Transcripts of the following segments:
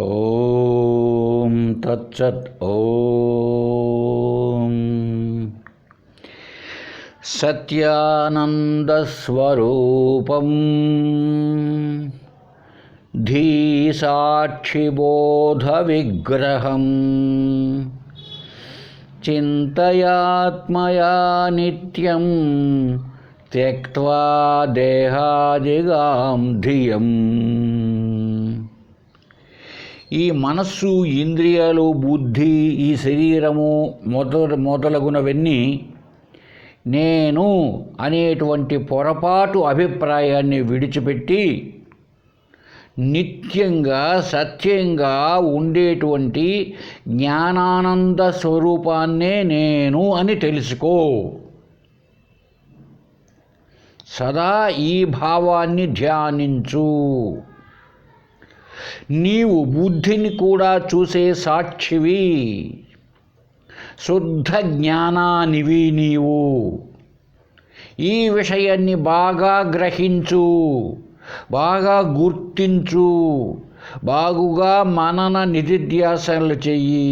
ఓం తత్సత్. ఓం సత్యానందస్వరూపం ధీసాక్షిబోధవిగ్రహం చింతయాత్మయా నిత్యం త్యక్త్వా దేహాదిగాం ధియం. ఈ మనస్సు, ఇంద్రియాలు, బుద్ధి, ఈ శరీరము మొదలగునవన్నీ నేను అనేటువంటి పొరపాటు అభిప్రాయాన్ని విడిచిపెట్టి నిత్యంగా సత్యంగా ఉండేటువంటి జ్ఞానానంద స్వరూపాన్నే నేను అని తెలుసుకో. సదా ఈ భావాన్ని ధ్యానించు. నీవు బుద్ధిని కూడా చూసే సాక్షివి, శుద్ధ జ్ఞానానివి నీవు. ఈ విషయాన్ని బాగా గ్రహించు, బాగా గుర్తించు, బాగుగా మనన నిధిధ్యాసనలు చెయ్యి.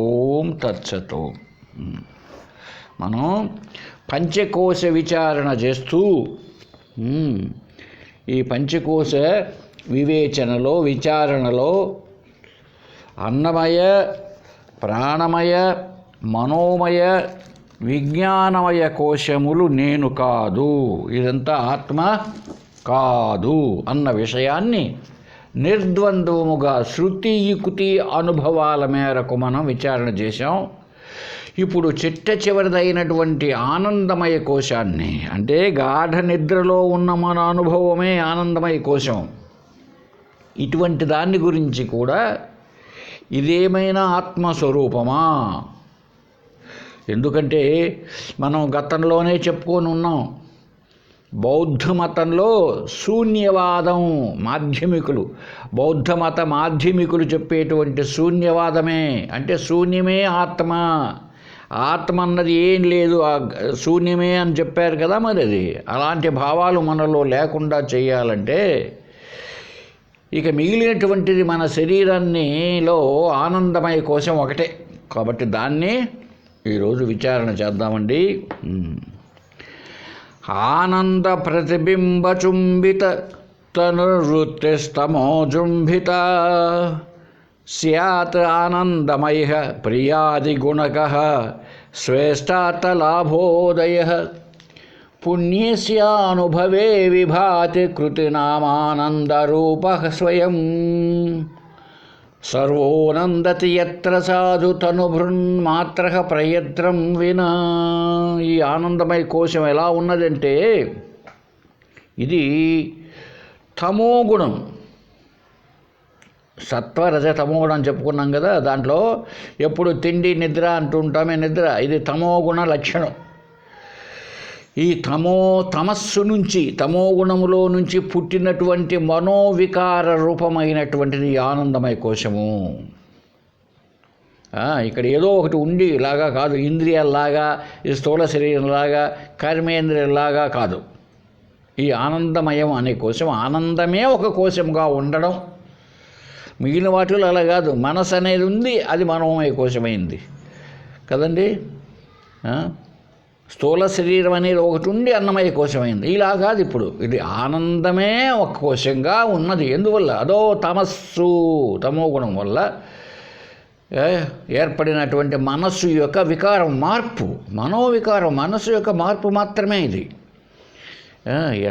ఓం తత్సత్. మనం పంచకోశ విచారణ చేస్తూ ఈ పంచకోశ వివేచనలో, విచారణలో అన్నమయ, ప్రాణమయ, మనోమయ, విజ్ఞానమయ కోశములు నేను కాదు, ఇదంతా ఆత్మ కాదు అన్న విషయాన్ని నిర్ద్వంద్వముగా శృతి యుక్తి అనుభవాల మేరకు మనం విచారణ చేశాం. ఇప్పుడు చిట్ట చివరిదైనటువంటి ఆనందమయ కోశాన్ని, అంటే గాఢ నిద్రలో ఉన్న మన అనుభవమే ఆనందమయ కోశం, ఇటువంటి దాన్ని గురించి కూడా ఇదేమైనా ఆత్మస్వరూపమా? ఎందుకంటే మనం గతంలోనే చెప్పుకొని ఉన్నాం, బౌద్ధ మతంలో శూన్యవాదం బౌద్ధ మత మాధ్యమికులు చెప్పేటువంటి శూన్యవాదమే, అంటే శూన్యమే ఆత్మ, ఆత్మ అన్నది ఏం లేదు, శూన్యమే అని చెప్పారు కదా. మరి అది అలాంటి భావాలు మనలో లేకుండా చేయాలంటే ఇక మిగిలినటువంటిది మన శరీరాన్నిలో ఆనందమయ కోశం ఒకటే. కాబట్టి దాన్ని ఈరోజు విచారణ చేద్దామండి. ఆనంద ప్రతిబింబ చుంబిత తనువృత్తిస్తమోజుంభిత స్యాత్ ఆనందమయ ప్రియాది గుణక శ్రేష్టాతలాభోదయ పుణ్యస్యానుభవే విభాతి కృతినామానందరూపః స్వయం సర్వోనందతి యత్ర సాధు తనుభృన్మాత్రః ప్రయత్నం వినా. ఈ ఆనందమయ కోశం ఎలా ఉన్నదంటే ఇది తమోగుణం, సత్వరజ తమోగుణం చెప్పుకున్నాం కదా. దాంట్లో ఎప్పుడు తిండి నిద్ర అంటుంటామే, నిద్ర ఇది తమోగుణ లక్షణం. ఈ తమస్సు నుంచి, తమోగుణములో నుంచి పుట్టినటువంటి మనోవికార రూపమైనటువంటిది ఆనందమయ కోశము. ఇక్కడ ఏదో ఒకటి ఉండి లాగా కాదు, ఇంద్రియాల్లాగా, ఈ స్థూల శరీరంలాగా, కర్మేంద్రియాల్లాగా కాదు. ఈ ఆనందమయం అనే కోశం, ఆనందమే ఒక కోశంగా ఉండడం. మిగిలిన వాటిలో అలా కాదు, మనసు అనేది ఉంది, అది మనోమయ కోశమైంది కదండి. స్థూల శరీరం అనేది ఒకటి ఉండి అన్నమయ కోశమైంది. ఇలా కాదు, ఇప్పుడు ఇది ఆనందమే ఒక కోశంగా ఉన్నది. ఎందువల్ల? అదో తమోగుణం వల్ల ఏర్పడినటువంటి మనస్సు యొక్క వికారం, మార్పు, మనోవికారం, మనస్సు యొక్క మార్పు మాత్రమే ఇది.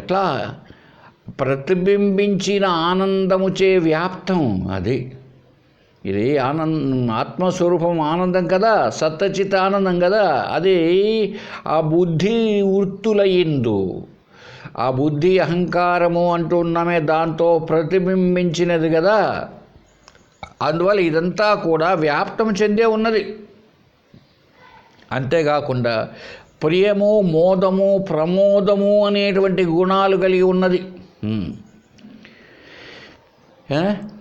ఎట్లా ప్రతిబింబించిన ఆనందముచే వ్యాప్తం అది. ఇది ఆత్మస్వరూపం ఆనందం కదా, సత్తచిత్ ఆనందం కదా. అది ఆ బుద్ధి వృత్తులయ్యిందు, ఆ బుద్ధి అహంకారము అంటున్నామే దాంతో ప్రతిబింబించినది కదా. అందువల్ల ఇదంతా కూడా వ్యాప్తం చెందే ఉన్నది. అంతేకాకుండా ప్రియము, మోదము, ప్రమోదము అనేటువంటి గుణాలు కలిగి ఉన్నది.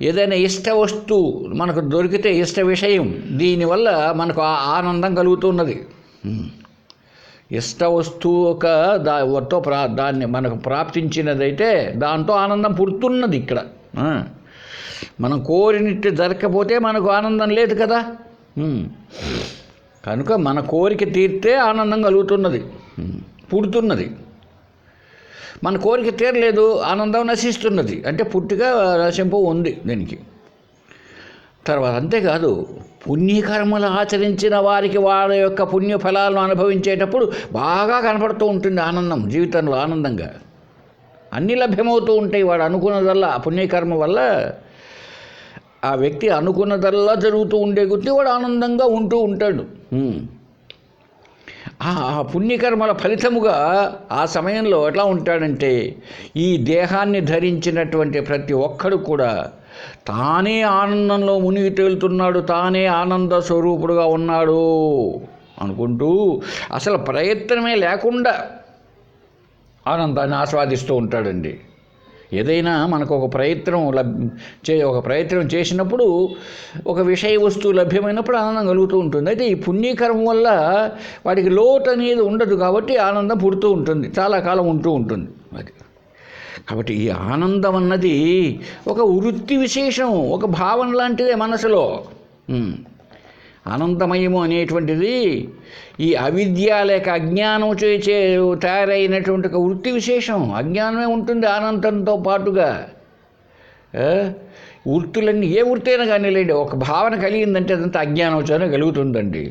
ఏదైనా ఇష్ట వస్తువు మనకు దొరికితే, ఇష్ట విషయం, దీనివల్ల మనకు ఆనందం కలుగుతున్నది. ఇష్ట వస్తువు ఒక దాన్ని మనకు ప్రాప్తించినదైతే దాంతో ఆనందం పుడుతున్నది ఇక్కడ. మనం కోరినట్టు జరగకపోతే మనకు ఆనందం లేదు కదా. కనుక మన కోరిక తీరితే ఆనందం కలుగుతున్నది, పుడుతున్నది. మన కోరిక తీరలేదు, ఆనందం నశిస్తున్నది. అంటే పుట్టుక నశింపు ఉంది దీనికి. తర్వాత అంతేకాదు, పుణ్యకర్మలు ఆచరించిన వారికి వాళ్ళ యొక్క పుణ్య ఫలాలను అనుభవించేటప్పుడు బాగా కనపడుతూ ఉంటుంది ఆనందం. జీవితంలో ఆనందంగా అన్నీ లభ్యమవుతూ ఉంటాయి. వాడు అనుకున్నదల్లా పుణ్యకర్మ వల్ల ఆ వ్యక్తి అనుకున్నదల్లా జరుగుతూ ఉండే కొద్దీ వాడు ఆనందంగా ఉంటూ ఉంటాడు. ఆ పుణ్యకర్మల ఫలితముగా ఆ సమయంలో ఎట్లా ఉంటాడంటే, ఈ దేహాన్ని ధరించినటువంటి ప్రతి ఒక్కడు కూడా తానే ఆనందంలో మునిగి తేలుతున్నాడు, తానే ఆనంద స్వరూపుడుగా ఉన్నాడు అనుకుంటూ అసలు ప్రయత్నమే లేకుండా ఆనందాన్ని ఆస్వాదిస్తూ ఉంటాడండి. ఏదైనా మనకు ఒక ప్రయత్నం చేసినప్పుడు ఒక విషయ వస్తువు లభ్యమైనప్పుడు ఆనందం కలుగుతూ ఉంటుంది. అయితే ఈ పుణ్యకర్మ వల్ల వాడికి లోటు అనేది ఉండదు కాబట్టి ఆనందం పుడుతూ ఉంటుంది, చాలా కాలం ఉంటూ ఉంటుంది. అది కాబట్టి ఈ ఆనందం అన్నది ఒక వృత్తి విశేషం, ఒక భావన లాంటిదే మనసులో. ఆనందమయము అనేటువంటిది ఈ అవిద్య లేక అజ్ఞానం తయారైనటువంటి ఒక వృత్తి విశేషం. అజ్ఞానమే ఉంటుంది ఆనందంతో పాటుగా. వృత్తులన్నీ ఏ వృత్తి అయినా కానీ లేండి, ఒక భావన కలిగిందంటే అదంతా అజ్ఞానంతోనే కలుగుతుందండి.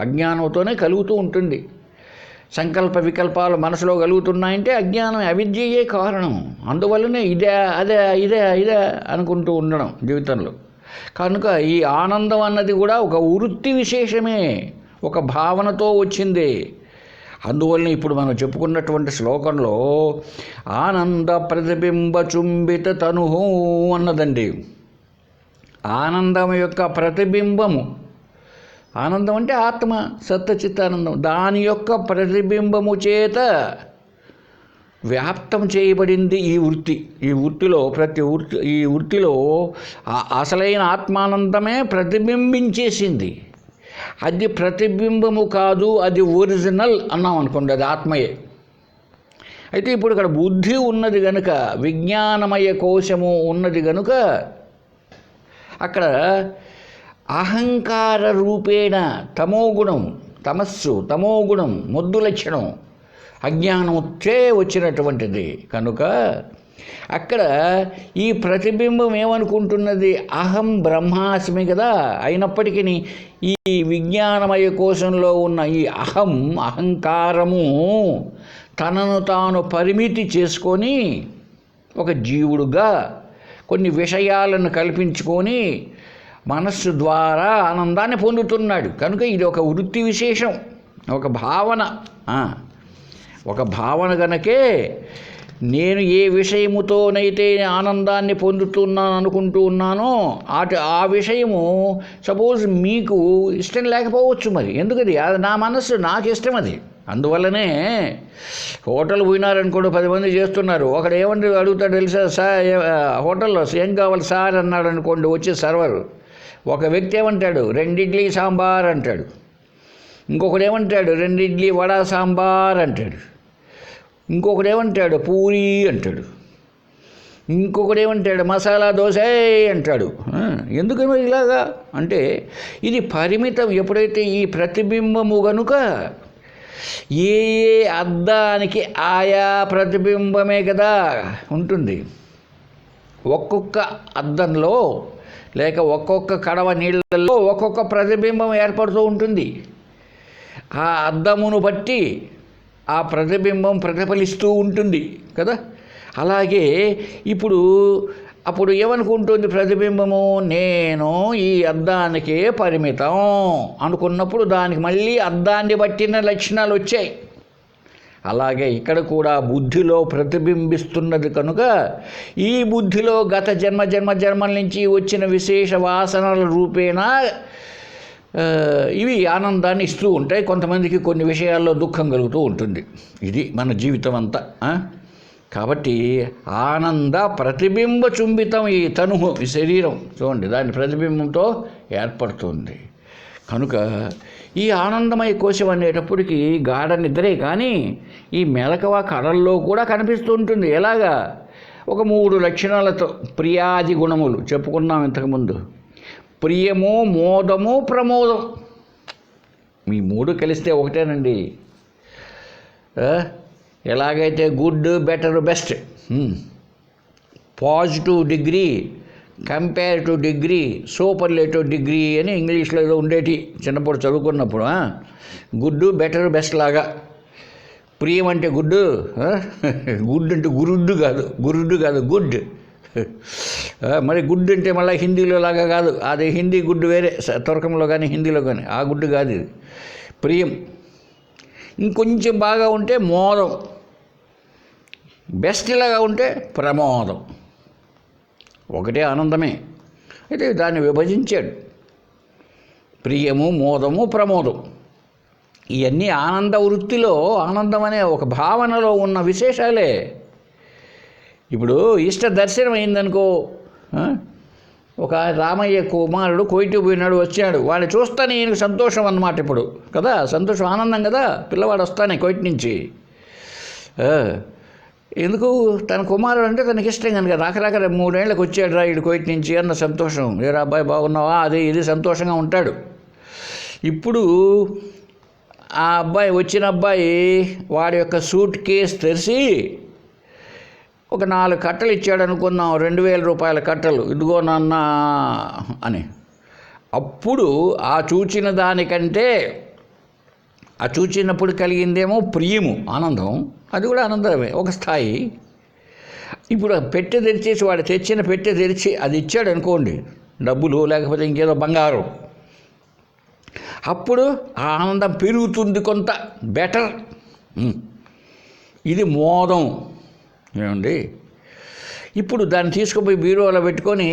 అజ్ఞానంతోనే కలుగుతూ ఉంటుంది. సంకల్ప వికల్పాలు మనసులో కలుగుతున్నాయంటే అజ్ఞానం, అవిద్యయే కారణం. అందువల్లనే ఇదే అనుకుంటూ ఉండడం జీవితంలో. కనుక ఈ ఆనందం అన్నది కూడా ఒక వృత్తి విశేషమే, ఒక భావనతో వచ్చింది. అందువల్ల ఇప్పుడు మనం చెప్పుకున్నటువంటి శ్లోకంలో ఆనంద ప్రతిబింబ చుంబిత తనుహు అన్నదండి. ఆనందం యొక్క ప్రతిబింబము, ఆనందం అంటే ఆత్మ, సత్యచిత్తానందం, దాని యొక్క ప్రతిబింబము చేత వ్యాప్తం చేయబడింది ఈ వృత్తి. ఈ వృత్తిలో అసలైన ఆత్మానందమే ప్రతిబింబించేసింది. అది ప్రతిబింబము కాదు, అది ఒరిజినల్ అన్నాం అనుకోండి, అది ఆత్మయే. అయితే ఇప్పుడు ఇక్కడ బుద్ధి ఉన్నది గనుక, విజ్ఞానమయ కోశము ఉన్నది గనుక అక్కడ అహంకార రూపేణ తమోగుణం మొద్దు లక్షణం అజ్ఞానముచ్చే వచ్చినటువంటిది. కనుక అక్కడ ఈ ప్రతిబింబం ఏమనుకుంటున్నది, అహం బ్రహ్మాస్మి కదా. అయినప్పటికీ ఈ విజ్ఞానమయ కోశంలో ఉన్న ఈ అహంకారము తనను తాను పరిమితి చేసుకొని ఒక జీవుడుగా కొన్ని విషయాలను కల్పించుకొని మనస్సు ద్వారా ఆనందాన్ని పొందుతున్నాడు. కనుక ఇది ఒక వృత్తి విశేషం, ఒక భావన గనకే నేను ఏ విషయముతోనైతే ఆనందాన్ని పొందుతున్నాను అనుకుంటూ ఉన్నానో ఆ విషయము సపోజ్ మీకు ఇష్టం లేకపోవచ్చు. మరి ఎందుకది, అది నా మనస్సు, నాకు ఇష్టం అది. అందువల్లనే హోటల్ పోయినారనుకోండి, 10 మంది చేస్తున్నారు, ఒకడు ఏమంటే అడుగుతాడు తెలుసా, సార్ హోటల్లో ఏం కావాలి సార్ అన్నాడు అనుకోండి, వచ్చే సర్వర్. ఒక వ్యక్తి ఏమంటాడు, 2 ఇడ్లీ సాంబార్ అంటాడు. ఇంకొకడు ఏమంటాడు, 2 ఇడ్లీ వడ సాంబార్ అంటాడు. ఇంకొకడు ఏమంటాడు, పూరి అంటాడు. ఇంకొకడు ఏమంటాడు, మసాలా దోశ అంటాడు. ఎందుకు మరి ఇలాగా అంటే ఇది పరిమితం. ఎప్పుడైతే ఈ ప్రతిబింబము గనుక ఏ అద్దానికి ఆయా ప్రతిబింబమే కదా ఉంటుంది. ఒక్కొక్క అద్దంలో లేక ఒక్కొక్క కడవ నీళ్ళల్లో ఒక్కొక్క ప్రతిబింబం ఏర్పడుతూ ఉంటుంది. ఆ అద్దమును బట్టి ఆ ప్రతిబింబం ప్రతిఫలిస్తూ ఉంటుంది కదా. అలాగే అప్పుడు ఏమనుకుంటుంది ప్రతిబింబము, నేను ఈ అద్దానికే పరిమితం అనుకున్నప్పుడు దానికి మళ్ళీ అద్దాన్ని బట్టిన లక్షణాలు వచ్చాయి. అలాగే ఇక్కడ కూడా బుద్ధిలో ప్రతిబింబిస్తున్నది కనుక ఈ బుద్ధిలో గత జన్మల నుంచి వచ్చిన విశేష వాసనల రూపేణా ఇవి ఆనందాన్ని ఇస్తూ ఉంటాయి. కొంతమందికి కొన్ని విషయాల్లో దుఃఖం కలుగుతూ ఉంటుంది. ఇది మన జీవితం అంతా. కాబట్టి ఆనంద ప్రతిబింబ చుంబితం ఈ తనుహు, ఈ శరీరం చూడండి, దాని ప్రతిబింబంతో ఏర్పడుతుంది. కనుక ఈ ఆనందమయ కోశం అనేటప్పటికీ గాఢ నిద్రే కానీ ఈ మెలకువ కళల్లో కూడా కనిపిస్తూ ఉంటుంది. ఎలాగా, ఒక 3 లక్షణాలతో ప్రియాది గుణములు చెప్పుకున్నాం ఇంతకుముందు. ప్రియము, మోదము, ప్రమోదం. మీ 3 కలిస్తే ఒకటేనండి. ఎలాగైతే good, better, best, positive degree, comparative degree, superlative degree అని ఇంగ్లీష్లో ఏదో ఉండేటి చిన్నప్పుడు చదువుకున్నప్పుడు. గుడ్, బెటర్, బెస్ట్ లాగా. ప్రియం అంటే గుడ్, గుడ్ అంటే గురుడ్డు కాదు గుడ్. మరి గుడ్ అంటే మళ్ళీ హిందీలో లాగా కాదు, అది హిందీ గుడ్ వేరే, తురకంలో కానీ హిందీలో కానీ ఆ గుడ్ కాదు ఇది. ప్రియం. ఇంకొంచెం బాగా ఉంటే మోదం, బెస్ట్ లాగా ఉంటే ప్రమోదం. ఒకటే ఆనందమే, అయితే దాన్ని విభజించాడు. ప్రియము, మోదము, ప్రమోదం. ఇవన్నీ ఆనంద వృత్తిలో, ఆనందం అనే ఒక భావనలో ఉన్న విశేషాలే. ఇప్పుడు ఇష్ట దర్శనం అయిందనుకో, ఒక రామయ్య కుమారుడు కోయిటి పోయినాడు, వచ్చాడు, వాడిని చూస్తానే ఈయనకు సంతోషం అన్నమాట. ఇప్పుడు కదా సంతోషం, ఆనందం కదా, పిల్లవాడు వస్తానే కోయిటి నుంచి. ఎందుకు? తన కుమారుడు అంటే తనకి ఇష్టం కనుక. రాకరాక 3 ఏళ్ళకి వచ్చాడు రా ఈడు కోయిటి నుంచి అన్న సంతోషం. ఏరా అబ్బాయి బాగున్నావా, అది ఇది సంతోషంగా ఉంటాడు. ఇప్పుడు ఆ అబ్బాయి, వచ్చిన అబ్బాయి వాడి యొక్క సూట్ కేస్ తెరిచి ఒక 4 కట్టలు ఇచ్చాడు అనుకుందాం, 2000 రూపాయల కట్టలు, ఇదిగో నాన్న అని. అప్పుడు ఆ చూచిన దానికంటే, ఆ చూచినప్పుడు కలిగిందేమో ప్రియము, ఆనందం, అది కూడా ఆనందమే ఒక స్థాయి. ఇప్పుడు పెట్టె తెరిచేసి, వాడు తెచ్చిన పెట్టె తెరిచి అది ఇచ్చాడు అనుకోండి, డబ్బులు లేకపోతే ఇంకేదో బంగారం, అప్పుడు ఆ ఆనందం పెరుగుతుంది కొంత, బెటర్. ఇది మోదం. ఏమండి, ఇప్పుడు దాన్ని తీసుకుపోయి బీరువాలో పెట్టుకొని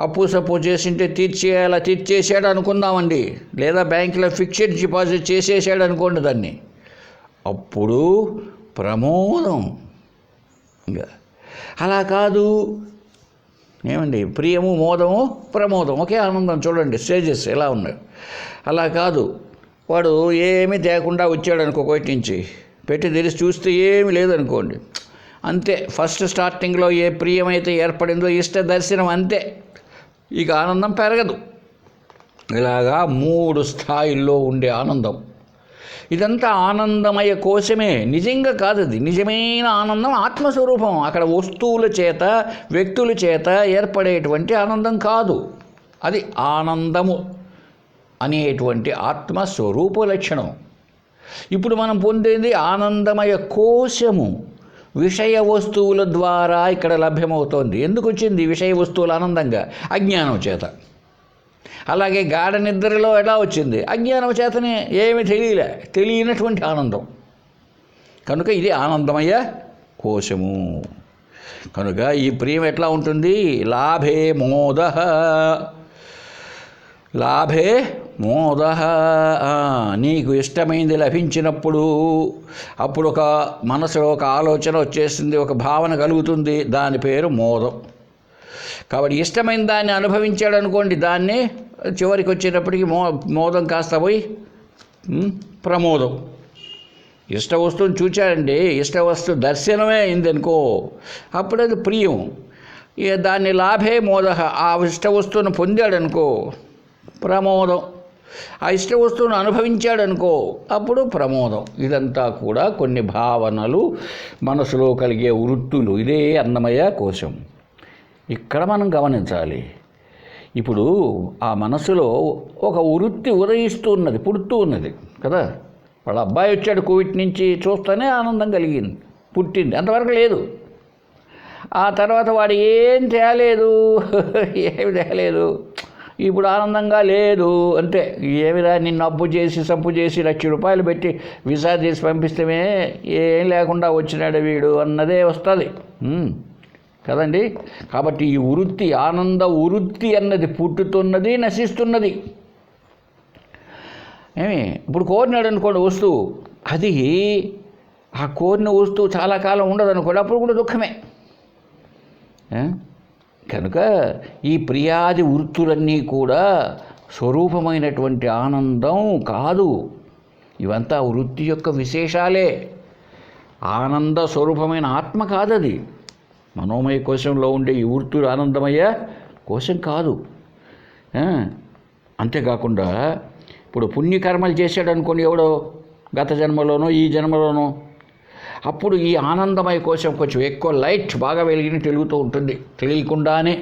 అప్పు సప్పు చేసింటే తీర్చేసాడు అనుకుందామండి, లేదా బ్యాంకులో ఫిక్స్డ్ డిపాజిట్ చేసేసాడు అనుకోండి దాన్ని, అప్పుడు ప్రమోదం. ఇంకా అలా కాదు. ఏమండి, ప్రియము, మోదము, ప్రమోదం ఒకే ఆనందం. చూడండి స్టేజెస్ ఎలా ఉన్నాయి. అలా కాదు, వాడు ఏమీ తేకుండా వచ్చాడు అనుకో, కోయిటి నుంచి పెట్టి తెరిచి చూస్తే ఏమీ లేదనుకోండి, అంతే. ఫస్ట్ స్టార్టింగ్లో ఏ ప్రియమైతే ఏర్పడిందో ఇష్ట దర్శనం, అంతే, ఇక ఆనందం పెరగదు. ఇలాగా 3 స్థాయిల్లో ఉండే ఆనందం. ఇదంతా ఆనందమయ కోశమే, నిజంగా కాదు. అది నిజమైన ఆనందం ఆత్మస్వరూపం. అక్కడ వస్తువుల చేత, వ్యక్తుల చేత ఏర్పడేటువంటి ఆనందం కాదు. అది ఆనందము అనేటువంటి ఆత్మస్వరూప లక్షణం. ఇప్పుడు మనం పొందేది ఆనందమయ కోశము, విషయ వస్తువుల ద్వారా ఇక్కడ లభ్యమవుతోంది. ఎందుకు వచ్చింది విషయ వస్తువులు ఆనందంగా? అజ్ఞానం చేత. అలాగే గాఢ నిద్రలో ఎలా వచ్చింది? అజ్ఞానం చేతనే, ఏమీ తెలియనటువంటి ఆనందం. కనుక ఇది ఆనందమయ కోశము. కనుక ఈ ప్రియం ఎట్లా ఉంటుంది? లాభే మోద, లాభే మోద. నీకు ఇష్టమైంది లభించినప్పుడు అప్పుడు ఒక మనసులో ఒక ఆలోచన వచ్చేస్తుంది, ఒక భావన కలుగుతుంది, దాని పేరు మోదం. కాబట్టి ఇష్టమైన దాన్ని అనుభవించాడు అనుకోండి, దాన్ని చివరికి వచ్చేటప్పటికి మోదం కాస్త పోయి ప్రమోదం. ఇష్ట వస్తువుని చూచాడండి, ఇష్ట వస్తువు దర్శనమే అయిందనుకో, అప్పుడు అది ప్రియం. ఇక దాన్ని లాభే మోద, ఆ ఇష్ట వస్తువును పొందాడనుకో ప్రమోదం. ఆ ఇష్ట వస్తువును అనుభవించాడనుకో అప్పుడు ప్రమోదం. ఇదంతా కూడా కొన్ని భావనలు, మనసులో కలిగే వృత్తులు. ఇదే అన్నమయ కోశం. ఇక్కడ మనం గమనించాలి. ఇప్పుడు ఆ మనసులో ఒక వృత్తి ఉదయిస్తూ ఉన్నది, పుడుతూ ఉన్నది కదా. వాళ్ళ అబ్బాయి వచ్చాడు కోవిడ్ నుంచి, చూస్తూనే ఆనందం కలిగింది, పుట్టింది, అంతవరకు లేదు. ఆ తర్వాత వాడు ఏం తేలేదు, ఏమి తేలేదు, ఇప్పుడు ఆనందంగా లేదు, అంతే. ఏమిరా నిన్ను అప్పు చేసి సప్పు చేసి ₹1,00,000 పెట్టి వీసా చేసి పంపిస్తే ఏం లేకుండా వచ్చినాడు వీడు అన్నదే వస్తుంది కదండి. కాబట్టి ఈ వృత్తి, ఆనంద వృత్తి అన్నది పుట్టుతున్నది, నశిస్తున్నది. ఇప్పుడు కోరినాడు అనుకోండి వస్తువు, అది ఆ కోరిన వస్తువు చాలా కాలం ఉండదు అనుకోండి, అప్పుడు కూడా దుఃఖమే. కనుక ఈ ప్రియాది వృత్తులన్నీ కూడా స్వరూపమైనటువంటి ఆనందం కాదు. ఇవంతా వృత్తి యొక్క విశేషాలే. ఆనంద స్వరూపమైన ఆత్మ కాదది. మనోమయ కోశంలో ఉండే ఈ వృత్తులు ఆనందమయ కోశం కాదు. అంతేకాకుండా ఇప్పుడు పుణ్యకర్మలు చేశాడు అనుకోండి ఎవడో గత జన్మలోనో ఈ జన్మలోనో, అప్పుడు ఈ ఆనందమయ కోశం కొంచెం ఎక్కువ లైట్ బాగా వెలుగుతూ ఉంటుంది తెలియకుండానే.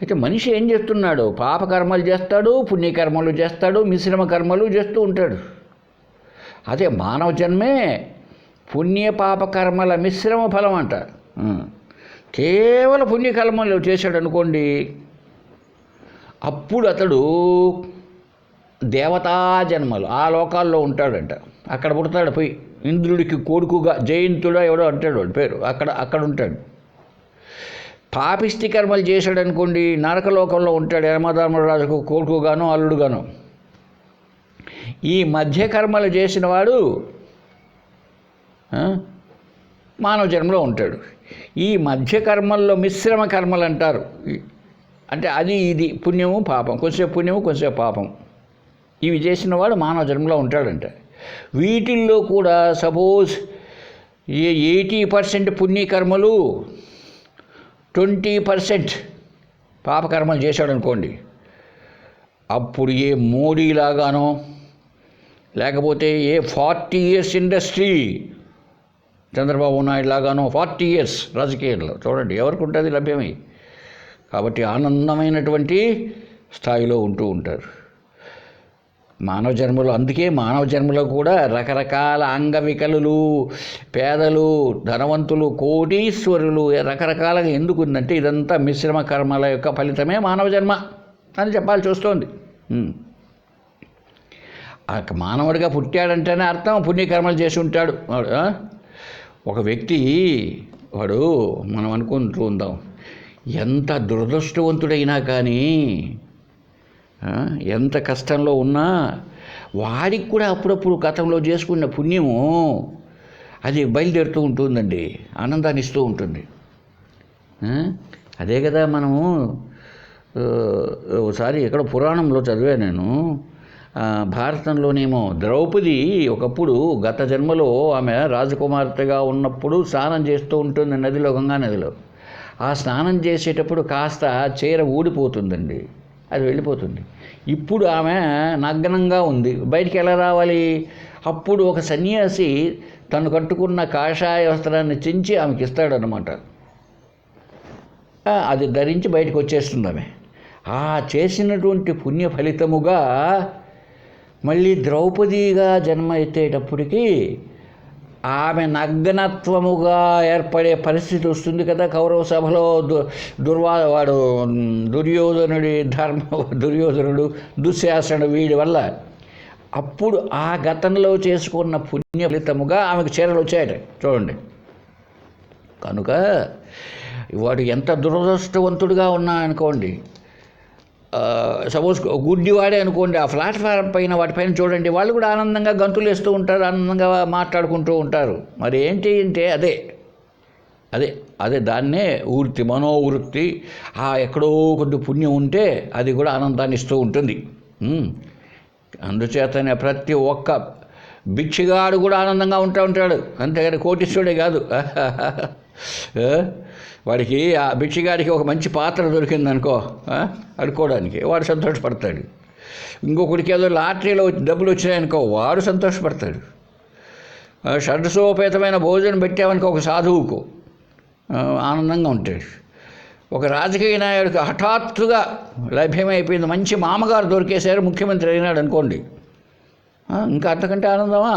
అయితే మనిషి ఏం చేస్తున్నాడు? పాపకర్మలు చేస్తాడు, పుణ్యకర్మలు చేస్తాడు, మిశ్రమ కర్మలు చేస్తూ ఉంటాడు. అదే మానవ జన్మే పుణ్యపాపకర్మల మిశ్రమ ఫలం అంట. కేవలం పుణ్యకర్మలు చేశాడు అనుకోండి, అప్పుడు అతడు దేవతా జన్మలు ఆ లోకాల్లో ఉంటాడంట. అక్కడ పుడతాడు పోయి ఇంద్రుడికి కొడుకుగా, జయంతుడా ఎవడో అంటాడు వాడి పేరు, అక్కడ ఉంటాడు. పాపిష్టి కర్మలు చేశాడు అనుకోండి, నరకలోకంలో ఉంటాడు, యమధర్మరాజుకు కొడుకుగాను అల్లుడుగాను. ఈ మధ్య కర్మలు చేసిన వాడు మానవ జన్మలో ఉంటాడు. ఈ మధ్య కర్మల్లో మిశ్రమ కర్మలు అంటారు. అంటే అది ఇది పుణ్యము పాపం, కొంచెంసేపు పుణ్యము కొంచెంసేపు పాపం, ఇవి చేసిన వాడు మానవ జన్మలో ఉంటాడంట. వీటిల్లో కూడా సపోజ్ 80% పుణ్యకర్మలు 20% పాపకర్మలు చేశాడు అనుకోండి, అప్పుడు ఏ మోడీలాగానో లేకపోతే ఏ 40 years ఇండస్ట్రీ చంద్రబాబు నాయుడు లాగానో 40 years రాజకీయాల్లో చూడండి ఎవరికి ఉంటుంది లభ్యమై. కాబట్టి ఆనందమైనటువంటి స్థాయిలో ఉంటూ ఉంటారు మానవ జన్మలో. అందుకే మానవ జన్మలో కూడా రకరకాల అంగవికలులు, పేదలు, ధనవంతులు, కోటీశ్వరులు రకరకాలుగా ఎందుకు ఉందంటే ఇదంతా మిశ్రమ కర్మల యొక్క ఫలితమే మానవ జన్మ అని చెప్పాల్సి వస్తుంది. మానవుడిగా పుట్టాడంటేనే అర్థం పుణ్యకర్మలు చేసి ఉంటాడు వాడు. ఒక వ్యక్తి వాడు మనం అనుకుంటూ ఉందాం, ఎంత దురదృష్టవంతుడైనా కానీ, ఎంత కష్టంలో ఉన్నా వాడికి కూడా అప్పుడప్పుడు గతంలో చేసుకున్న పుణ్యము అది బయలుదేరుతూ ఉంటుందండి, ఆనందాన్ని ఇస్తూ ఉంటుంది. అదే కదా మనము ఒకసారి ఎక్కడ పురాణంలో చదివా నేను, భారతంలోనేమో ద్రౌపది ఒకప్పుడు గత జన్మలో ఆమె రాజకుమార్తెగా ఉన్నప్పుడు స్నానం చేస్తూ ఉంటుంది నదిలో, గంగా నదిలో. ఆ స్నానం చేసేటప్పుడు కాస్త చీర ఊడిపోతుందండి, అది వెళ్ళిపోతుంది. ఇప్పుడు ఆమె నగ్నంగా ఉంది, బయటికి ఎలా రావాలి? అప్పుడు ఒక సన్యాసి తను కట్టుకున్న కాషాయ వస్త్రాన్ని చించి ఆమెకి ఇస్తాడనమాట. అది ధరించి బయటకు వచ్చేస్తుంది ఆమె. ఆ చేసినటువంటి పుణ్య ఫలితముగా మళ్ళీ ద్రౌపదిగా జన్మ ఎత్తేటప్పటికీ ఆమె నగ్నత్వముగా ఏర్పడే పరిస్థితి వస్తుంది కదా. కౌరవ సభలో వాడు దుర్యోధనుడు దుశ్శాసనుడు వీడి వల్ల అప్పుడు ఆ గతంలో చేసుకున్న పుణ్య ఫలితముగా ఆమెకు చీరలు వచ్చాయట చూడండి. కనుక వాడు ఎంత దురదృష్టవంతుడిగా ఉన్నా అనుకోండి, సపోజ్ గుడ్డివాడే అనుకోండి, ఆ ప్లాట్ఫారం పైన వాటిపైన చూడండి, వాళ్ళు కూడా ఆనందంగా గంతులు వేస్తూ ఉంటారు, ఆనందంగా మాట్లాడుకుంటూ ఉంటారు. మరి ఏంటి అంటే అదే దాన్నే వృత్తి, మనోవృత్తి. ఎక్కడో కొద్ది పుణ్యం ఉంటే అది కూడా ఆనందాన్ని ఇస్తూ ఉంటుంది. అందుచేతనే ప్రతి ఒక్క భిక్షగాడు కూడా ఆనందంగా ఉంటాడు, అంతేగాని కోటీశ్వరుడే కాదు. వాడికి ఆ భిక్షగాడికి ఒక మంచి పాత్ర దొరికిందనుకో అడుకోవడానికి, వాడు సంతోషపడతాడు. ఇంకొకడికి ఏదో లాటరీలో డబ్బులు వచ్చినాయనుకో వాడు సంతోషపడతాడు. షడ్సోపేతమైన భోజనం పెట్టామనుకో ఒక సాధువుకు ఆనందంగా ఉంటాడు. ఒక రాజకీయ నాయకుడికి హఠాత్తుగా లభ్యమైపోయింది, మంచి మామగారు దొరికేశారు, ముఖ్యమంత్రి అయినాడు అనుకోండి, ఇంకా అంతకంటే ఆనందమా?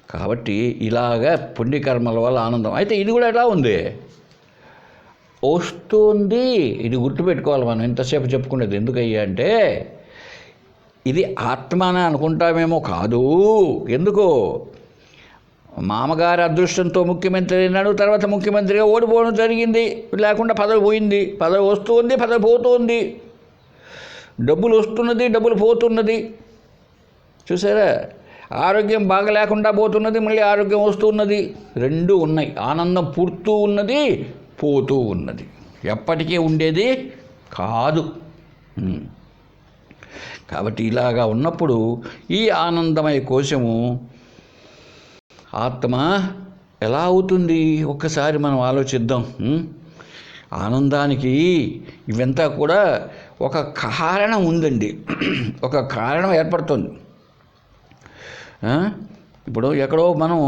కాబట్టి ఇలాగా పుణ్యకర్మల వల్ల ఆనందం. అయితే ఇది కూడా ఎలా ఉంది వస్తుంది, ఇది గుర్తుపెట్టుకోవాలి మనం. ఇంతసేపు చెప్పుకునేది ఎందుకయ్యా అంటే ఇది ఆత్మ అని అనుకుంటామేమో, కాదు. ఎందుకు? మామగారి అదృష్టంతో ముఖ్యమంత్రి అయినాడు, తర్వాత ముఖ్యమంత్రిగా ఓడిపోవడం జరిగింది, లేకుండా పదవి పోయింది. పదవి వస్తుంది, పదవి పోతుంది, డబ్బులు వస్తున్నది, డబ్బులు పోతున్నది. చూసారా? ఆరోగ్యం బాగా లేకుండా పోతున్నది, మళ్ళీ ఆరోగ్యం వస్తున్నది, రెండూ ఉన్నాయి. ఆనందం పుడుతూ ఉన్నది, పోతూ ఉన్నది, ఎప్పటికీ ఉండేది కాదు. కాబట్టి ఇలాగా ఉన్నప్పుడు ఈ ఆనందమయ కోశము ఆత్మ ఎలా అవుతుంది ఒక్కసారి మనం ఆలోచిద్దాం. ఆనందానికి ఇవంతా కూడా ఒక కారణం ఉందండి. ఒక కారణం ఏర్పడుతుంది. ఇప్పుడు ఎక్కడో మనం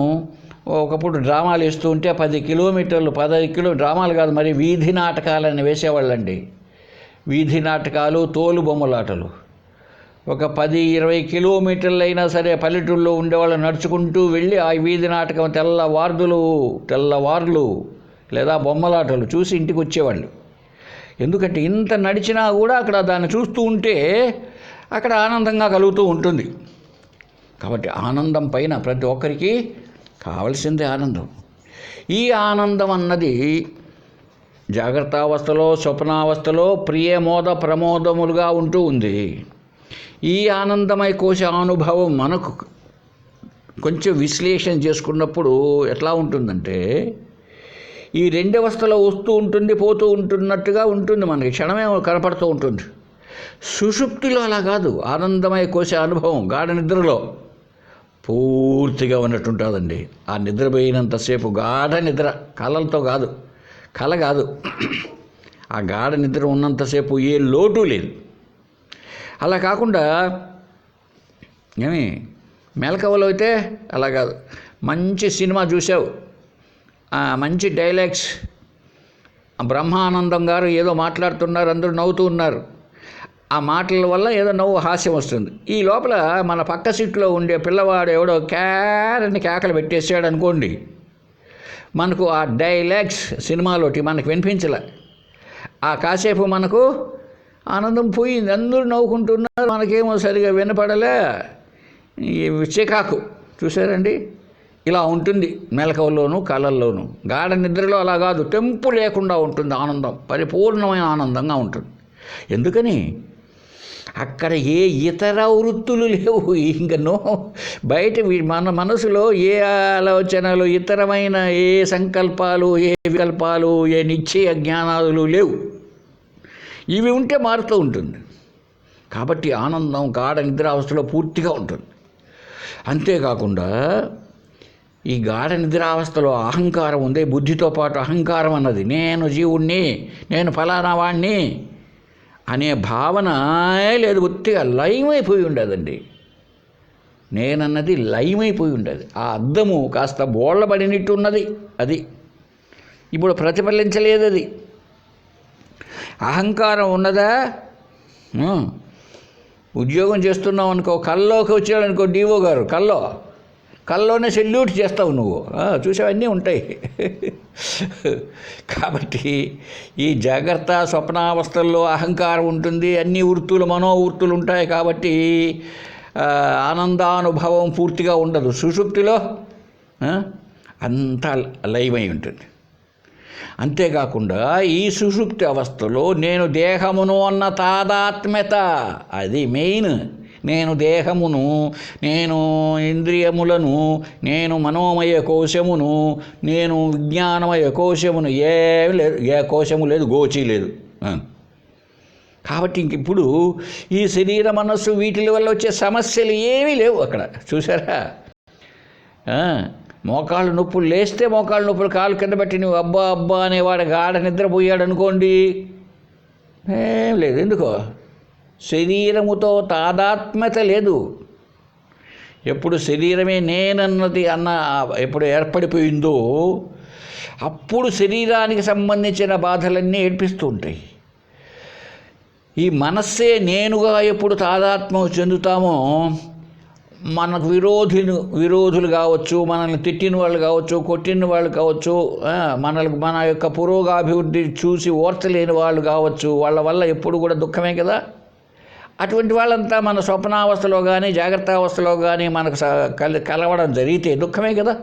ఒకప్పుడు డ్రామాలు వేస్తూ ఉంటే 10 కిలోమీటర్లు 15 డ్రామాలు కాదు, మరి వీధి నాటకాలని వేసేవాళ్ళండి. వీధి నాటకాలు, తోలు బొమ్మలాటలు. ఒక 10-20 కిలోమీటర్లు అయినా సరే పల్లెటూళ్ళలో ఉండేవాళ్ళు నడుచుకుంటూ వెళ్ళి ఆ వీధి నాటకం తెల్లవార్లు లేదా బొమ్మలాటలు చూసి ఇంటికి వచ్చేవాళ్ళు. ఎందుకంటే ఇంత నడిచినా కూడా అక్కడ దాన్ని చూస్తూ ఉంటే అక్కడ ఆనందంగా కలుగుతూ ఉంటుంది. కాబట్టి ఆనందం పైన ప్రతి ఒక్కరికి కావలసిందే ఆనందం. ఈ ఆనందం అన్నది జాగ్రత్తావస్థలో, స్వప్నావస్థలో ప్రియమోద ప్రమోదములుగా ఉంటూ ఉంది. ఈ ఆనందమయ కోశ అనుభవం మనకు కొంచెం విశ్లేషణ చేసుకున్నప్పుడు ఎట్లా ఉంటుందంటే, ఈ 2 అవస్థలో వస్తూ ఉంటుంది, పోతూ ఉంటున్నట్టుగా ఉంటుంది, మనకి క్షణమే కనపడుతూ ఉంటుంది. సుషుప్తిలో అలా కాదు. ఆనందమయ కోశ అనుభవం గాఢ నిద్రలో పూర్తిగా ఉన్నట్టుంటుందండి. ఆ నిద్రపోయినంతసేపు గాఢ నిద్ర, కళలతో కాదు, కళ కాదు, ఆ గాఢ నిద్ర ఉన్నంతసేపు ఏ లోటు లేదు. అలా కాకుండా మెలకువలో అయితే అలా కాదు. మంచి సినిమా చూసావు, మంచి డైలాగ్స్, బ్రహ్మానందం గారు ఏదో మాట్లాడుతున్నారు, అందరూ నవ్వుతూ ఉన్నారు. ఆ మాటల వల్ల ఏదో నవ్వు, హాస్యం వస్తుంది. ఈ లోపల మన పక్క సీట్లో ఉండే పిల్లవాడు ఎవడో క్యారని కేకలు పెట్టేసాడు అనుకోండి, మనకు ఆ డైలాగ్స్ సినిమాలోటి మనకు వినిపించలే. ఆ కాసేపు మనకు ఆనందం పోయింది, అందరూ నవ్వుకుంటున్నారు, మనకేమో సరిగా వినపడలే, చికాకు. చూసారండి, ఇలా ఉంటుంది మెలకువలోను కళల్లోనూ. గాఢ నిద్రలో అలా కాదు, తెంపు లేకుండా ఉంటుంది ఆనందం, పరిపూర్ణమైన ఆనందంగా ఉంటుంది. ఎందుకని అక్కడ ఏ ఇతర వృత్తులు లేవు. ఇంకనో బయట మన మనసులో ఏ ఆలోచనలు, ఇతరమైన ఏ సంకల్పాలు, ఏ వికల్పాలు, ఏ నిశ్చయ జ్ఞానాలు లేవు. ఇవి ఉంటే మారుతూ ఉంటుంది. కాబట్టి ఆనందం గాఢ నిద్రావస్థలో పూర్తిగా ఉంటుంది. అంతేకాకుండా ఈ గాఢ నిద్రావస్థలో అహంకారం ఉంది. బుద్ధితో పాటు అహంకారం అన్నది, నేను జీవుణ్ణి, నేను ఫలానా వాణ్ణి అనే భావన లేదు. బుద్ధిగా లయమైపోయి ఉండదండి. నేనన్నది లయమైపోయి ఉండదు. ఆ అద్దము కాస్త బోళ్ళబడినట్టు ఉన్నది. అది ఇప్పుడు ప్రతిఫలించలేదు. అది అహంకారం ఉన్నదా? ఉద్యోగం చేస్తున్నావు అనుకో, కల్లోకి వచ్చాడు అనుకో డిఓ గారు, కల్లోనే సెల్యూట్ చేస్తావు నువ్వు. చూసేవన్నీ ఉంటాయి. కాబట్టి ఈ జాగ్రత్త స్వప్నావస్థల్లో అహంకారం ఉంటుంది, అన్ని వృత్తులు మనోవృత్తులు ఉంటాయి. కాబట్టి ఆనందానుభవం పూర్తిగా ఉండదు. సుషుప్తిలో అంతా లయమై ఉంటుంది. అంతేకాకుండా ఈ సుషుప్తి అవస్థలో నేను దేహమును అన్న తాదాత్మ్యత, అది మెయిన్. నేను దేహమును, నేను ఇంద్రియములను, నేను మనోమయ కోశమును, నేను విజ్ఞానమయ కోశమును, ఏమి లేదు, ఏ కోశము లేదు, గోచి లేదు. కాబట్టి ఇంక ఇప్పుడు ఈ శరీర మనస్సు వీటి వల్ల వచ్చే సమస్యలు ఏమీ లేవు అక్కడ. చూసారా? మోకాళ్ళు నొప్పులు లేస్తే మోకాళ్ళు నొప్పులు కాలు కింద పెట్టి నువ్వు అబ్బా అబ్బా అనేవాడు గాఢ నిద్రపోయాడు అనుకోండి, ఏం లేదు. ఎందుకో శరీరముతో తాదాత్మ్యత లేదు. ఎప్పుడు శరీరమే నేనన్నది ఎప్పుడు ఏర్పడిపోయిందో అప్పుడు శరీరానికి సంబంధించిన బాధలన్నీ ఏడ్పిస్తూ ఉంటాయి. ఈ మనస్సే నేనుగా ఎప్పుడు తాదాత్మ్యం చెందుతామో మనకు విరోధులు కావచ్చు, మనల్ని తిట్టిన వాళ్ళు కావచ్చు, కొట్టిన వాళ్ళు కావచ్చు, మన యొక్క పురోగాభివృద్ధి చూసి ఓర్చలేని వాళ్ళు కావచ్చు, వాళ్ళ వల్ల ఎప్పుడు కూడా దుఃఖమే కదా. అటువంటి వాళ్ళంతా మన స్వప్నావస్థలో కానీ జాగ్రత్తావస్థలో కానీ మనకు కలవడం జరిగితే దుఃఖమే కదా.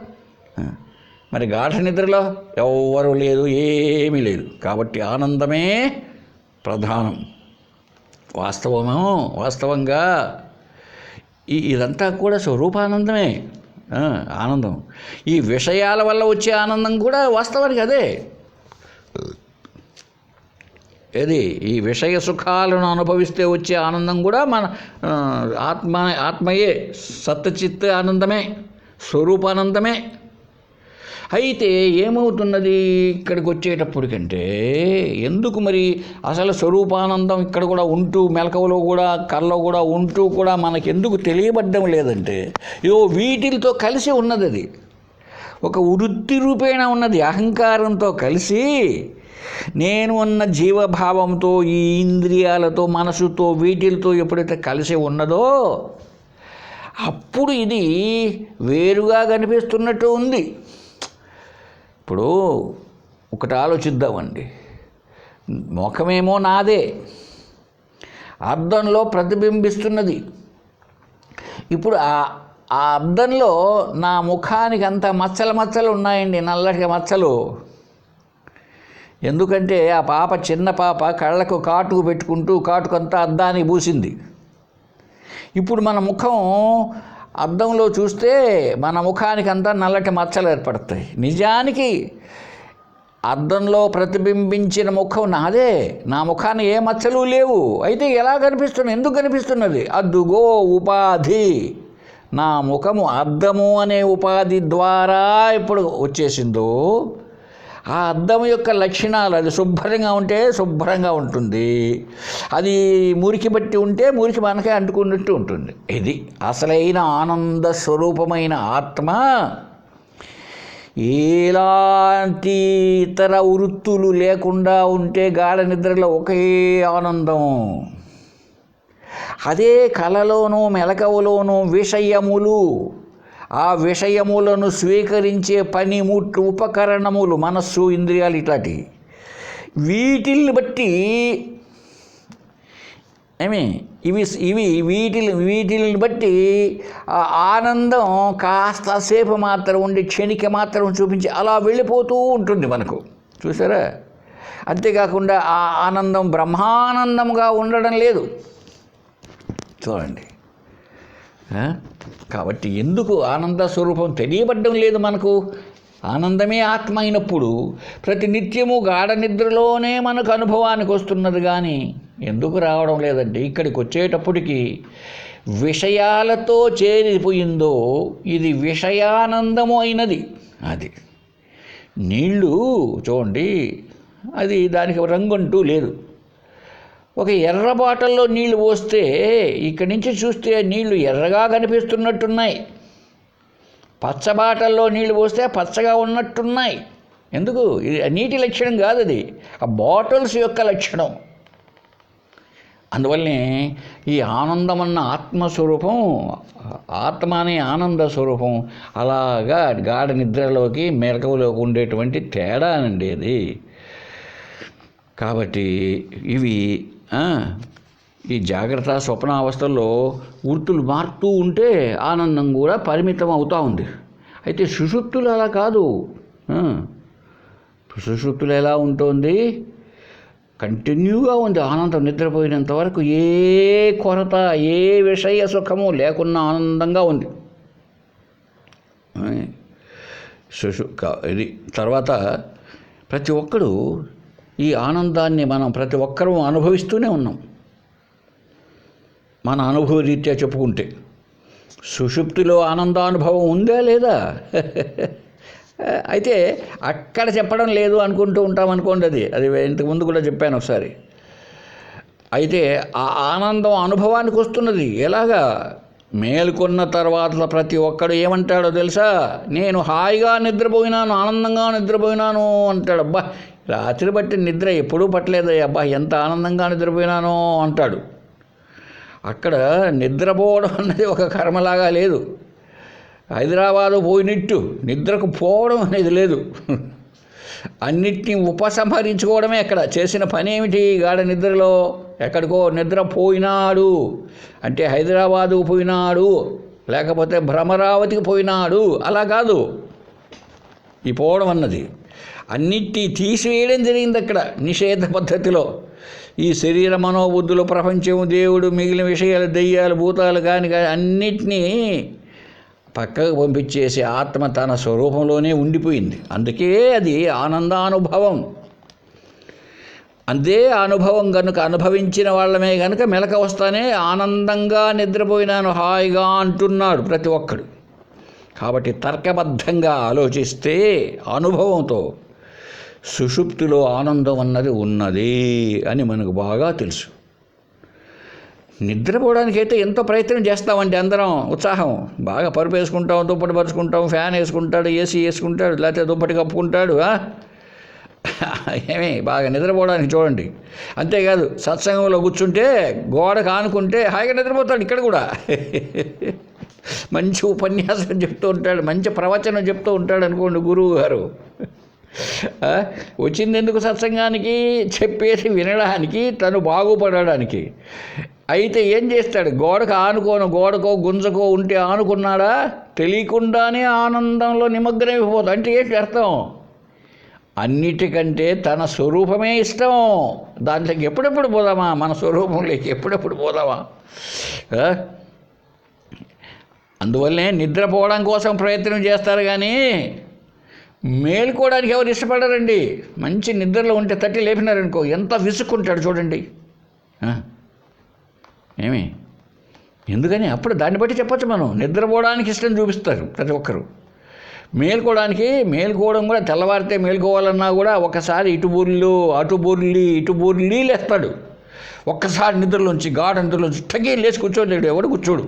మరి గాఢ నిద్రలో ఎవ్వరూ లేదు, ఏమీ లేదు. కాబట్టి ఆనందమే ప్రధానం. వాస్తవంగా ఇదంతా కూడా స్వరూపానందమే. ఆనందం ఈ విషయాల వల్ల వచ్చే ఆనందం కూడా వాస్తవానికి అదే. ఏది ఈ విషయ సుఖాలను అనుభవిస్తే వచ్చే ఆనందం కూడా మన ఆత్మయే, సత్చిత్ ఆనందమే, స్వరూపానందమే. అయితే ఏమవుతున్నది ఇక్కడికి వచ్చేటప్పటికంటే, ఎందుకు మరి అసలు స్వరూపానందం ఇక్కడ కూడా ఉంటూ, మెలకువలో కూడా, కళ్ళలో కూడా ఉంటూ కూడా మనకెందుకు తెలియబడ్డం లేదంటే, వీటితో కలిసి ఉన్నది. అది ఒక వృత్తి రూపేణ ఉన్నది. అహంకారంతో కలిసి నేను అన్న జీవభావంతో, ఈ ఇంద్రియాలతో, మనసుతో, వీటితో ఎప్పుడైతే కలిసి ఉన్నదో అప్పుడు ఇది వేరుగా కనిపిస్తున్నట్టు ఉంది. ఇప్పుడు ఒకటి ఆలోచిద్దామండి. ముఖమేమో నాదే, అద్దంలో ప్రతిబింబిస్తున్నది. ఇప్పుడు ఆ అద్దంలో నా ముఖానికి అంత మచ్చలు ఉన్నాయండి, నల్లటి మచ్చలు. ఎందుకంటే ఆ పాప, చిన్న పాప కళ్ళకు కాటుకు పెట్టుకుంటూ కాటుకంతా అద్దానికి పూసింది. ఇప్పుడు మన ముఖం అద్దంలో చూస్తే మన ముఖానికి అంతా నల్లటి మచ్చలు ఏర్పడతాయి. నిజానికి అద్దంలో ప్రతిబింబించిన ముఖం నాదే, నా ముఖాన్ని ఏ మచ్చలు లేవు. అయితే ఎలా కనిపిస్తున్నది? ఎందుకు కనిపిస్తున్నది? అద్దుగో ఉపాధి. నా ముఖము అద్దము అనే ఉపాధి ద్వారా ఎప్పుడు వచ్చేసిందో, ఆ అద్దం యొక్క లక్షణాలు, అది శుభ్రంగా ఉంటే శుభ్రంగా ఉంటుంది, అది మురికి బట్టి ఉంటే మురికి మనకే అంటుకున్నట్టు ఉంటుంది. ఇది అసలైన ఆనంద స్వరూపమైన ఆత్మ. ఎలాంటి ఇతర వృత్తులు లేకుండా ఉంటే గాఢ నిద్రలో ఒకే ఆనందం. అదే కలలోనూ మెలకువలోనూ విషయములు, ఆ విషయములను స్వీకరించే పనిముట్లు, ఉపకరణములు, మనస్సు, ఇంద్రియాలు, ఇట్లాంటి వీటిల్ని బట్టి వీటిని బట్టి ఆ ఆనందం కాస్తసేపు మాత్రం ఉండి క్షణిక మాత్రం చూపించి అలా వెళ్ళిపోతూ ఉంటుంది మనకు. చూసారా? అంతేకాకుండా ఆ ఆనందం బ్రహ్మానందంగా ఉండడం లేదు. చూడండి. కాబట్టి ఎందుకు ఆనంద స్వరూపం తెలియబడ్డం లేదు మనకు? ఆనందమే ఆత్మ అయినప్పుడు ప్రతి నిత్యము గాఢ నిద్రలోనే మనకు అనుభవానికి వస్తున్నది, కానీ ఎందుకు రావడం లేదంటే ఇక్కడికి వచ్చేటప్పటికి విషయాలతో చేరిపోయిందో ఇది విషయానందము అయినది. అది నీళ్ళు చూడండి, అది దానికి రంగంటూ లేదు. ఒక ఎర్ర బాటల్లో నీళ్లు పోస్తే ఇక్కడి నుంచి చూస్తే నీళ్లు ఎర్రగా కనిపిస్తున్నట్టున్నాయి, పచ్చ బాటల్లో నీళ్లు పోస్తే పచ్చగా ఉన్నట్టున్నాయి. ఎందుకు? ఇది నీటి లక్షణం కాదు, అది ఆ బాటిల్స్ యొక్క లక్షణం. అందువల్లనే ఈ ఆనందం అన్న ఆత్మస్వరూపం, ఆత్మ అనే ఆనంద స్వరూపం అలాగా గాఢ నిద్రలోకి మెలకువలోకి ఉండేటువంటి తేడానండి అది. కాబట్టి ఇవి ఈ జాగ్రత్త స్వప్నావస్థల్లో వృత్తులు మారుతూ ఉంటే ఆనందం కూడా పరిమితం అవుతూ ఉంది. అయితే సుషుప్తులు అలా కాదు. సుషుప్తులు ఎలా ఉంటుంది? కంటిన్యూగా ఉంది ఆనందం. నిద్రపోయినంత వరకు ఏ కొరత, ఏ విషయ సుఖము లేకున్నా ఆనందంగా ఉంది. ఇది తర్వాత ప్రతి ఒక్కడు ఈ ఆనందాన్ని మనం ప్రతి ఒక్కరూ అనుభవిస్తూనే ఉన్నాం. మన అనుభవ రీత్యా చెప్పుకుంటే సుషుప్తిలో ఆనందానుభవం ఉందా లేదా? అయితే అక్కడ చెప్పడం లేదు అనుకుంటూ ఉంటాం అనుకోండి. అది ఇంతకుముందు కూడా చెప్పాను ఒకసారి. అయితే ఆ ఆనందం అనుభవానికి వస్తున్నది. ఎలాగా? మేలుకొన్న తర్వాత ప్రతి ఒక్కడు ఏమంటాడో తెలుసా? నేను హాయిగా నిద్రపోయినాను, ఆనందంగా నిద్రపోయినాను అంటాడు. అబ్బా, రాత్రి బట్టి నిద్ర ఎప్పుడూ పట్టలేదు, అబ్బా ఎంత ఆనందంగా నిద్రపోయినానో అంటాడు. అక్కడ నిద్రపోవడం అన్నది ఒక కర్మలాగా లేదు. హైదరాబాదు పోయినట్టు నిద్రకు పోవడం అనేది లేదు. అన్నిటినీ ఉపసంహరించుకోవడమే అక్కడ చేసిన పని. ఏమిటి? గాఢ నిద్రలో ఎక్కడికో నిద్రపోయినాడు అంటే హైదరాబాదు పోయినాడు, లేకపోతే భ్రమరావతికి పోయినాడు, అలా కాదు. ఈ పోవడం అన్నది అన్నిటినీ తీసివేయడం జరిగింది అక్కడ నిషేధ పద్ధతిలో. ఈ శరీర మనోబుద్ధులు, ప్రపంచం, దేవుడు, మిగిలిన విషయాలు, దెయ్యాలు, భూతాలు కానీ అన్నిటినీ పక్కకు పంపించేసి ఆత్మ తన స్వరూపంలోనే ఉండిపోయింది. అందుకే అది ఆనందానుభవం. అదే అనుభవం కనుక అనుభవించిన వాళ్ళమే కనుక మెలకువ వస్తానే ఆనందంగా నిద్రపోయినాను, హాయిగా అంటున్నాడు ప్రతి ఒక్కడు. కాబట్టి తర్కబద్ధంగా ఆలోచిస్తే అనుభవంతో సుషుప్తిలో ఆనందం అన్నది ఉన్నది అని మనకు బాగా తెలుసు. నిద్రపోవడానికైతే ఎంతో ప్రయత్నం చేస్తామండి అందరం, ఉత్సాహం, బాగా పరుపు వేసుకుంటాం, దుప్పటి పరుచుకుంటాం, ఫ్యాన్ వేసుకుంటాడు, ఏసీ వేసుకుంటాడు, లేకపోతే దుప్పటి కప్పుకుంటాడు, ఏమి బాగా నిద్రపోవడానికి చూడండి. అంతేకాదు సత్సంగంలో కూర్చుంటే గోడకు ఆనుకుంటే హాయిగా నిద్రపోతాడు. ఇక్కడ కూడా మంచి ఉపన్యాసం చెప్తూ ఉంటాడు, మంచి ప్రవచనం చెప్తూ ఉంటాడు అనుకోండి గురువు గారు. వచ్చింది ఎందుకు సత్సంగానికి? చెప్పేసి వినడానికి, తను బాగుపడడానికి. అయితే ఏం చేస్తాడు? గోడకో గుంజకో ఉంటే ఆనుకున్నాడా తెలియకుండానే ఆనందంలో నిమగ్నమైపోతాడు. అంటే ఏంటి అర్థం? అన్నిటికంటే తన స్వరూపమే ఇష్టం. దాంట్లోకి ఎప్పుడెప్పుడు పోదామా? మన స్వరూపంలోకి ఎప్పుడెప్పుడు పోదామా? అందువల్లనే నిద్రపోవడం కోసం ప్రయత్నం చేస్తారు, కానీ మేలుకోవడానికి ఎవరు ఇష్టపడరండి. మంచి నిద్రలో ఉంటే తట్టి లేపినారనుకో ఎంత విసుక్కుంటాడు చూడండి. ఏమి ఎందుకని? అప్పుడు దాన్ని బట్టి చెప్పచ్చు మనం. నిద్రపోవడానికి ఇష్టం చూపిస్తారు ప్రతి ఒక్కరు. మేలుకోవడం కూడా తెల్లవారితే మేలుకోవాలన్నా కూడా ఒకసారి ఇటు బొర్లి లేస్తాడు. ఒక్కసారి నిద్రలోంచి గాఢ నిద్రలోంచి తగ్గి లేచి కూర్చోలేడు, ఎవడు కూర్చోడు.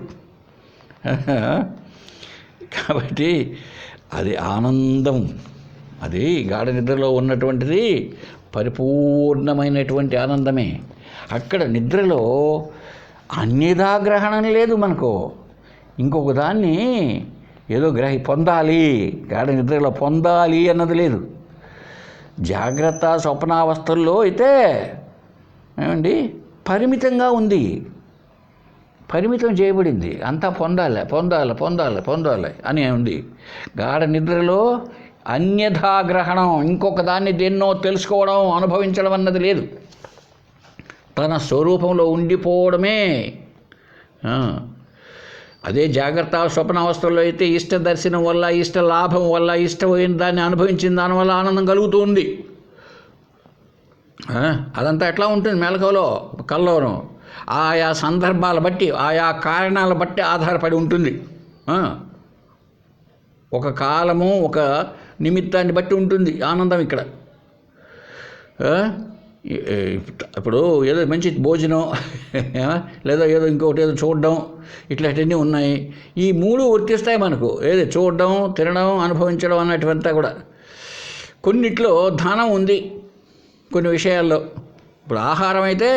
కాబట్టి అది ఆనందం, అది గాఢ నిద్రలో ఉన్నటువంటిది పరిపూర్ణమైనటువంటి ఆనందమే. అక్కడ నిద్రలో అన్యథాగ్రహణం లేదు మనకు. ఇంకొక దాన్ని ఏదో పొందాలి, గాఢ నిద్రలో పొందాలి అన్నది లేదు. జాగ్రత్త స్వప్నావస్థల్లో అయితే ఏమండి పరిమితంగా ఉంది, పరిమితం చేయబడింది. అంతా పొందాలి అని ఉంది. గాఢ నిద్రలో అన్యథాగ్రహణం, ఇంకొక దాన్ని దేన్నో తెలుసుకోవడం, అనుభవించడం అన్నది లేదు. తన స్వరూపంలో ఉండిపోవడమే. అదే జాగ్రత్త స్వప్నావస్థల్లో అయితే ఇష్ట దర్శనం వల్ల, ఇష్ట లాభం వల్ల, ఇష్టమైన దాన్ని అనుభవించిన దానివల్ల ఆనందం కలుగుతుంది. అదంతా ఎట్లా ఉంటుంది? మెలకువలో, కల్లోనూ ఆయా సందర్భాల బట్టి, ఆయా కారణాల బట్టి ఆధారపడి ఉంటుంది. ఒక కాలము, ఒక నిమిత్తాన్ని బట్టి ఉంటుంది ఆనందం ఇక్కడ. ఇప్పుడు ఏదో మంచి భోజనం లేదా ఏదో ఇంకొకటి ఏదో చూడడం, ఇట్లాంటివన్నీ ఉన్నాయి. ఈ మూడు వర్తిస్తాయి మనకు. ఏదో చూడడం, తినడం, అనుభవించడం అన్నటువంతా కూడా. కొన్నిట్లో ధనం ఉంది కొన్ని విషయాల్లో. ఇప్పుడు ఆహారం అయితే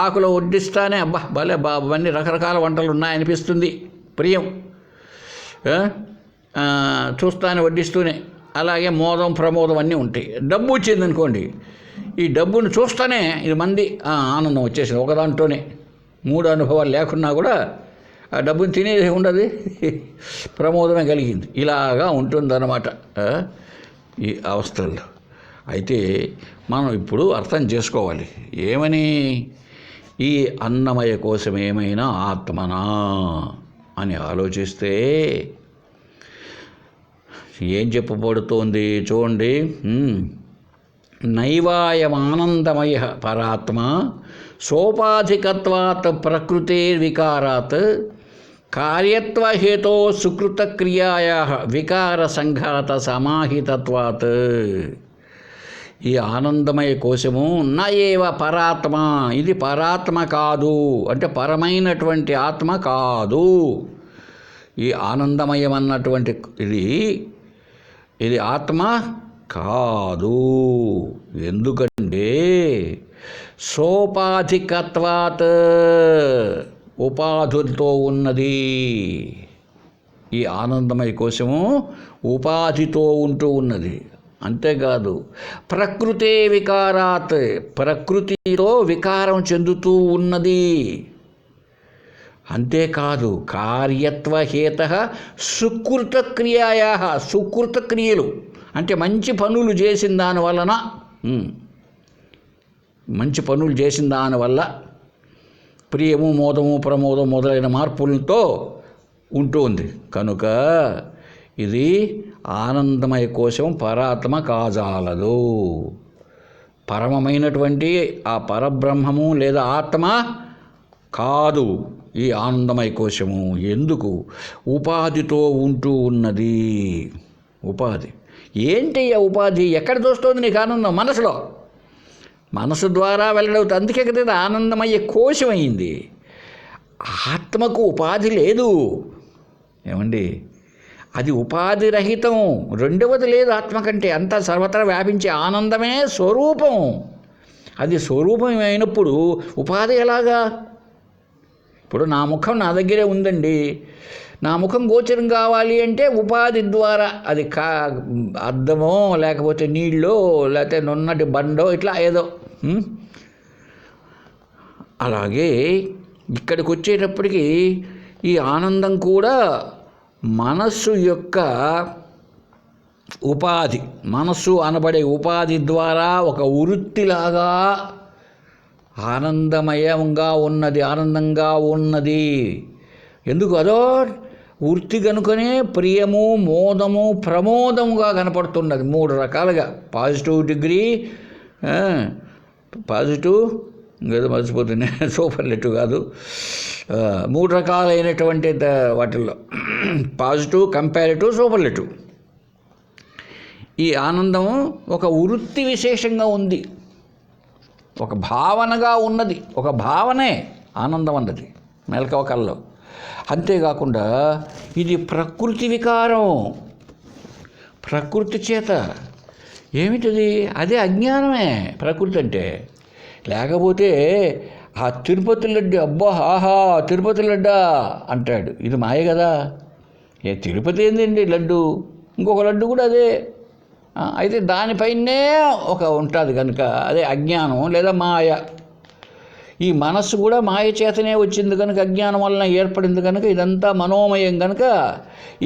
ఆకులో వడ్డిస్తానే భలే అవన్నీ రకరకాల వంటలు ఉన్నాయనిపిస్తుంది, ప్రియం. చూస్తానే వడ్డిస్తూనే. అలాగే మోదం, ప్రమోదం అన్నీ ఉంటాయి. డబ్బు వచ్చిందనుకోండి, ఈ డబ్బును చూస్తానే ఇది మంది ఆనందం వచ్చేసింది. ఒకదాంట్లోనే మూడు అనుభవాలు లేకున్నా కూడా ఆ డబ్బుని తినేది ఉండదు, ప్రమోదమే కలిగింది. ఇలాగా ఉంటుందన్నమాట ఈ అవస్థల్లో. అయితే మనం ఇప్పుడు అర్థం చేసుకోవాలి ఏమని? ఈ అన్నమయ కోశం ఏమైనా ఆత్మనా అని ఆలోచిస్తే ఏం చెప్పబడుతోంది చూడండి. నైవాయమానందమయ పరాత్మ సోపాధికత్వాత్ ప్రకృతిర్వికారాత్ కార్యత్వహేతో సుకృతక్రియాయా వికార సంఘాత సమాహితత్వాత్. ఈ ఆనందమయ కోశము నయేవ పరాత్మ, ఇది పరాత్మ కాదు, అంటే పరమైనటువంటి ఆత్మ కాదు. ఈ ఆనందమయం అన్నటువంటి ఇది ఆత్మ కాదు. ఎందుకంటే సోపాధికత్వాత్, ఉపాధులతో ఉన్నది. ఈ ఆనందమయ కోశము ఉపాధితో ఉంటూ ఉన్నది. అంతేకాదు ప్రకృతే వికారాత్, ప్రకృతిలో వికారం చెందుతూ ఉన్నది. అంతేకాదు కార్యత్వహేత సుకృతక్రియాయా, సుకృతక్రియలు అంటే మంచి పనులు చేసిన దానివలన, మంచి పనులు చేసిన దానివల్ల ప్రియము, మోదము, ప్రమోదం మొదలైన మార్పులతో ఉంటుంది. కనుక ఇది ఆనందమయ కోశం పరాత్మ కాజాలదు. పరమమైనటువంటి ఆ పరబ్రహ్మము లేదా ఆత్మ కాదు. ఈ ఆనందమయ కోశము. ఎందుకు? ఉపాధితో ఉంటూ ఉన్నది. ఉపాధి ఏంటి? ఆ ఉపాధి ఎక్కడ చూస్తోంది నీకు ఆనందం? మనసులో. మనసు ద్వారా వెళ్ళడవుతుంది. అందుకే కదా ఆనందమయ్యే కోశం అయింది. ఆత్మకు ఉపాధి లేదు. ఏమండి? అది ఉపాధి రహితం. రెండవది లేదు ఆత్మ కంటే. అంతా సర్వత్రా వ్యాపించే ఆనందమే స్వరూపం. అది స్వరూపం అయినప్పుడు ఉపాధి ఎలాగా? ఇప్పుడు నా ముఖం నా దగ్గరే ఉందండి. నా ముఖం గోచరం కావాలి అంటే ఉపాధి ద్వారా, అది అద్దమో లేకపోతే నీళ్ళో లేకపోతే నున్నటి బండో ఇట్లా ఏదో. అలాగే ఇక్కడికి వచ్చేటప్పటికి ఈ ఆనందం కూడా మనస్సు యొక్క ఉపాధి. మనస్సు అనబడే ఉపాధి ద్వారా ఒక వృత్తిలాగా ఆనందమయంగా ఉన్నది, ఆనందంగా ఉన్నది. ఎందుకు? అదో వృత్తి కనుకనే ప్రియము, మోదము, ప్రమోదముగా కనపడుతున్నది. 3 రకాలుగా. పాజిటివ్ డిగ్రీ, పాజిటివ్ ఇంకేదో మర్చిపోతుంది, సూపర్లేటివ్ కాదు, 3 రకాలైనటువంటి వాటిల్లో పాజిటివ్, కంపారిటివ్, సూపర్లేటివ్. ఈ ఆనందం ఒక వృత్తి విశేషంగా ఉంది, ఒక భావనగా ఉన్నది. ఒక భావనే ఆనందం అన్నది మెలకువ కల్లో. అంతేకాకుండా ఇది ప్రకృతి వికారం. ప్రకృతి చేత. ఏమిటది? అదే అజ్ఞానమే ప్రకృతి అంటే. లేకపోతే ఆ తిరుపతి లడ్డు, అబ్బా ఆహా తిరుపతి లడ్డా అంటాడు. ఇది మాయ కదా. తిరుపతి ఏందండి లడ్డు, ఇంకొక లడ్డు కూడా అదే. అయితే దానిపైనే ఒక ఉంటుంది కనుక అదే అజ్ఞానం లేదా మాయ. ఈ మనస్సు కూడా మాయ చేతనే వచ్చింది కనుక, అజ్ఞానం వలన ఏర్పడింది కనుక ఇదంతా మనోమయం కనుక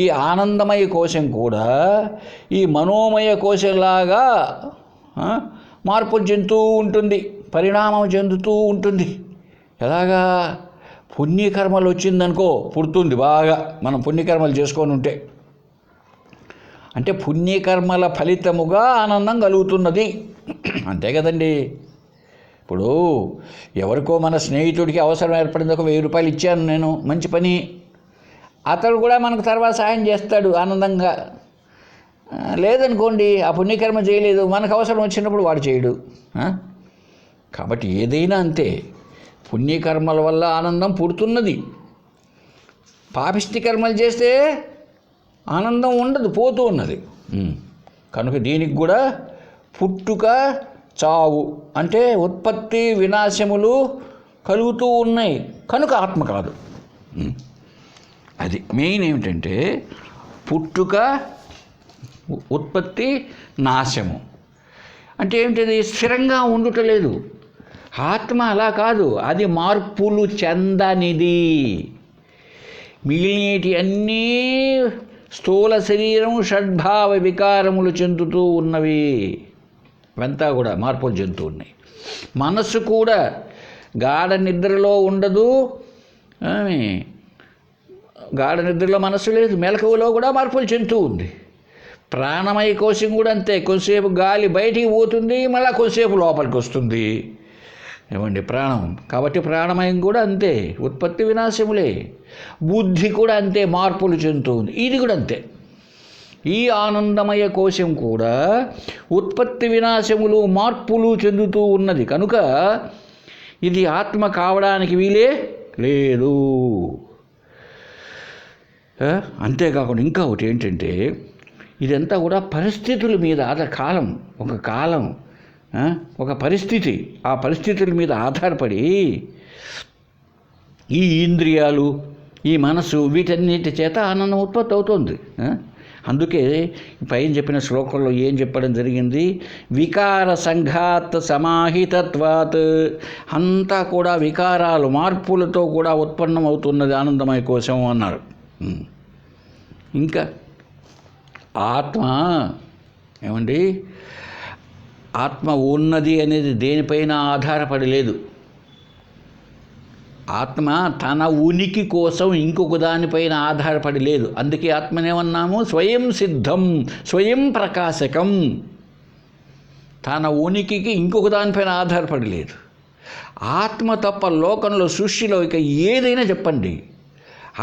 ఈ ఆనందమయ కోశం కూడా ఈ మనోమయ కోశంలాగా మార్పులు చెందుతూ ఉంటుంది, పరిణామం చెందుతూ ఉంటుంది. ఎలాగా? పుణ్యకర్మలు వచ్చిందనుకో పుడుతుంది బాగా. మనం పుణ్యకర్మలు చేసుకొని ఉంటే అంటే పుణ్యకర్మల ఫలితముగా ఆనందం కలుగుతున్నది. అంతే కదండి. ఇప్పుడు ఎవరికో మన స్నేహితుడికి అవసరం ఏర్పడింది, ఒక 1000 రూపాయలు ఇచ్చాను నేను, మంచి పని. అతడు కూడా మనకు తర్వాత సాయం చేస్తాడు ఆనందంగా. లేదనుకోండి, ఆ పుణ్యకర్మ చేయలేదు, మనకు అవసరం వచ్చినప్పుడు వాడు చేయడు. కాబట్టి ఏదైనా అంతే, పుణ్యకర్మల వల్ల ఆనందం పుడుతున్నది. పాపిష్టి కర్మలు చేస్తే ఆనందం ఉండదు, పోతూ ఉన్నది. కనుక దీనికి కూడా పుట్టుక చావు అంటే ఉత్పత్తి వినాశములు కలుగుతూ ఉన్నాయి కనుక ఆత్మ కాదు. అది మెయిన్ ఏమిటంటే పుట్టుక, ఉత్పత్తి, నాశము. అంటే ఏమిటది? స్థిరంగా ఉండుటలేదు. ఆత్మ అలా కాదు, అది మార్పులు చెందనిది. మిగిలినటి అన్నీ స్థూల శరీరం, షడ్భావ వికారములు చెందుతూ ఉన్నవి. ఇవంతా కూడా మార్పులు చెందుతూ ఉన్నాయి. మనస్సు కూడా గాఢ నిద్రలో ఉండదు. గాఢ నిద్రలో మనస్సు లేదు, మెలకువలో కూడా మార్పులు చెందుతూ ఉంది. ప్రాణమయ కోశం కూడా అంతే. కొంతసేపు గాలి బయటికి పోతుంది, మళ్ళీ కొంతసేపు లోపలికి వస్తుంది. ఏమండి? ప్రాణం. కాబట్టి ప్రాణమయం కూడా అంతే, ఉత్పత్తి వినాశములే. బుద్ధి కూడా అంతే, మార్పులు చెందుతూ ఉంది. ఇది కూడా అంతే. ఈ ఆనందమయ కోశం కూడా ఉత్పత్తి వినాశములు, మార్పులు చెందుతూ ఉన్నది కనుక ఇది ఆత్మ కావడానికి వీలే లేదు. అంతేకాకుండా ఇంకా ఒకటి ఏంటంటే ఇదంతా కూడా పరిస్థితుల మీద కాలం, ఒక కాలం, ఒక పరిస్థితి, ఆ పరిస్థితుల మీద ఆధారపడి ఈ ఇంద్రియాలు, ఈ మనసు, వీటన్నిటి చేత ఆనందం ఉత్పత్తి అవుతుంది. అందుకే పైన చెప్పిన శ్లోకంలో ఏం చెప్పడం జరిగింది? వికార సంఘాత్ సమాహితత్వాత్. అంతా కూడా వికారాలు, మార్పులతో కూడా ఉత్పన్నం అవుతున్నది ఆనందమయ కోశం అన్నారు. ఇంకా ఆత్మ ఏమండి? ఆత్మ ఉన్నది అనేది దేనిపైన ఆధారపడి లేదు. ఆత్మ తన ఉనికి కోసం ఇంకొక దానిపైన ఆధారపడి లేదు. అందుకే ఆత్మనేమన్నాము? స్వయం సిద్ధం, స్వయం ప్రకాశకం. తన ఉనికికి ఇంకొక దానిపైన ఆధారపడి లేదు. ఆత్మ తప్ప లోకంలో సృష్టిలో ఇక ఏదైనా చెప్పండి,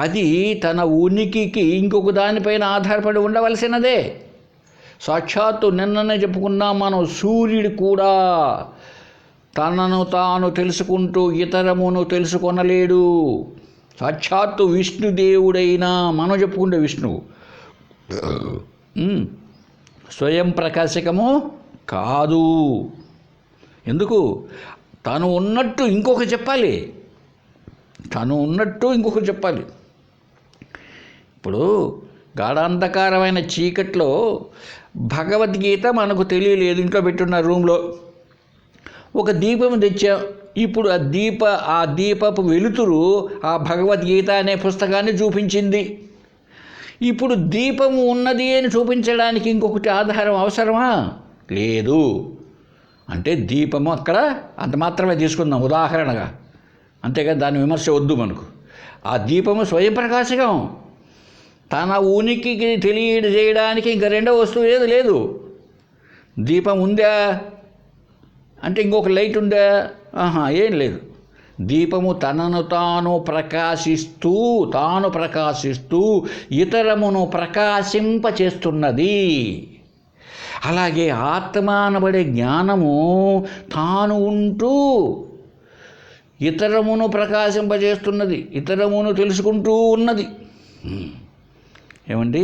అది తన ఉనికికి ఇంకొక దానిపైన ఆధారపడి ఉండవలసినదే. సాక్షాత్తు నిన్ననే చెప్పుకున్నాం మనం, సూర్యుడు కూడా తనను తాను తెలుసుకుంటూ ఇతరమును తెలుసుకొనలేడు. సాక్షాత్తు విష్ణుదేవుడైనా మనం చెప్పుకుంటే విష్ణువు స్వయం ప్రకాశకము కాదు. ఎందుకు? తను ఉన్నట్టు ఇంకొకరు చెప్పాలి, తను ఉన్నట్టు ఇంకొకరు చెప్పాలి. ఇప్పుడు గాఢాంధకారమైన చీకట్లో భగవద్గీత మనకు తెలియలేదు, ఇంట్లో పెట్టున్న రూమ్లో ఒక దీపం తెచ్చాం. ఇప్పుడు ఆ దీపపు వెలుతురు ఆ భగవద్గీత అనే పుస్తకాన్ని చూపించింది. ఇప్పుడు దీపము ఉన్నది అని చూపించడానికి ఇంకొకటి ఆధారం అవసరమా? లేదు. అంటే దీపము అక్కడ అంత మాత్రమే తీసుకుందాం ఉదాహరణగా, అంతేకాదు దాని విమర్శ వద్దు మనకు. ఆ దీపము స్వయం ప్రకాశకం, తన ఉనికికి తెలియజేయడానికి ఇంకా రెండో వస్తువు ఏది లేదు. దీపం ఉందా అంటే ఇంకొక లైట్ ఉందా? ఏం లేదు. దీపము తనను తాను ప్రకాశిస్తూ ఇతరమును ప్రకాశింపచేస్తున్నది. అలాగే ఆత్మ అనబడే జ్ఞానము తాను ఉంటూ ఇతరమును ప్రకాశింపజేస్తున్నది, ఇతరమును తెలుసుకుంటూ ఉన్నది. ఏమండి?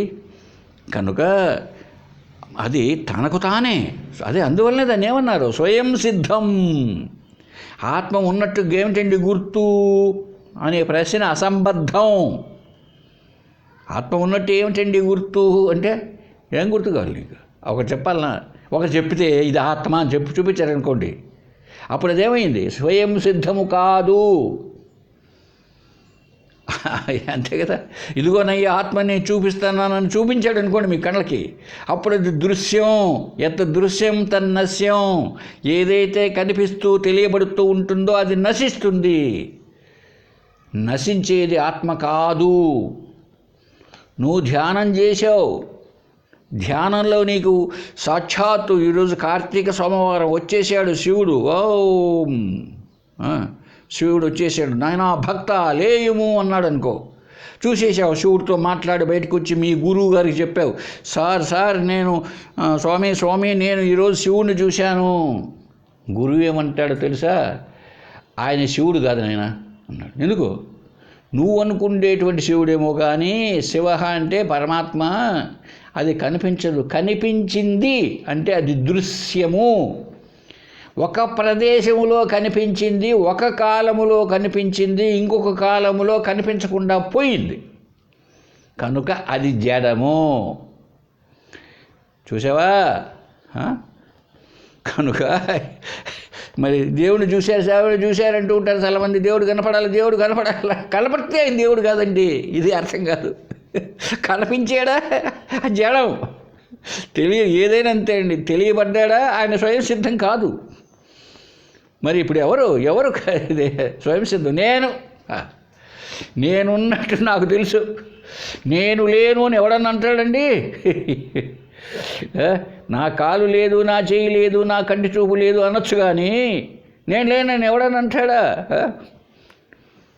కనుక అది తనకు తానే, అదే అందువల్లనే దాన్ని ఏమన్నారు? స్వయం సిద్ధం. ఆత్మ ఉన్నట్టు ఏమిటండి గుర్తు అనే ప్రశ్న అసంబద్ధం. ఆత్మ ఉన్నట్టు ఏమిటండి గుర్తు అంటే ఏం గుర్తు కావాలి నీకు? ఒకటి చెప్పాలన్నా, ఒకటి చెప్తే ఇది ఆత్మ అని చూపించారనుకోండి, అప్పుడు అదేమైంది? స్వయం సిద్ధము కాదు. అంతే కదా. ఇదిగోనయ్య ఆత్మని చూపిస్తున్నానని చూపించాడు అనుకోండి మీ కళ్ళకి, అప్పుడు అది దృశ్యం. ఎంత దృశ్యం తన్నశ్యం. ఏదైతే కనిపిస్తూ తెలియబడుతూ ఉంటుందో అది నశిస్తుంది. నశించేది ఆత్మ కాదు. నువ్వు ధ్యానం చేసావు, ధ్యానంలో నీకు సాక్షాత్తు ఈరోజు కార్తీక సోమవారం వచ్చేసాడు శివుడు. శివుడు వచ్చేసాడు, నాయనా భక్త లేయుము అన్నాడు అనుకో. చూసేసావు, శివుడితో మాట్లాడి బయటకు వచ్చి మీ గురువు గారికి చెప్పావు, సార్ నేను స్వామి నేను ఈరోజు శివుడిని చూశాను. గురువు ఏమంటాడో తెలుసా? ఆయన శివుడు కాదు నాయన అన్నాడు. ఎందుకు? నువ్వు అనుకునేటువంటి శివుడేమో కానీ శివ అంటే పరమాత్మ, అది కనిపించదు. కనిపించింది అంటే అది దృశ్యము. ఒక ప్రదేశములో కనిపించింది, ఒక కాలములో కనిపించింది, ఇంకొక కాలములో కనిపించకుండా పోయింది. కనుక అది జడము. చూసావా? కనుక మరి దేవుడు చూశారంటూ ఉంటారు చాలామంది. దేవుడు కనపడాలి కనపడితే ఆయన దేవుడు కాదండి, ఇది అర్థం కాదు. కనిపించాడా జడం. ఏదైనా అంతే అండి. తెలియబడ్డా ఆయన స్వయం సిద్ధం కాదు. మరి ఇప్పుడు ఎవరు స్వయం సిద్ధం? నేనున్నట్టు నాకు తెలుసు, నేను లేను అని ఎవడన్నా అంటాడండి? నా కాలు లేదు, నా చెయ్యి లేదు, నా కంటి చూపు లేదు అనొచ్చు, కానీ నేను లేనని ఎవడన్నా అంటాడా?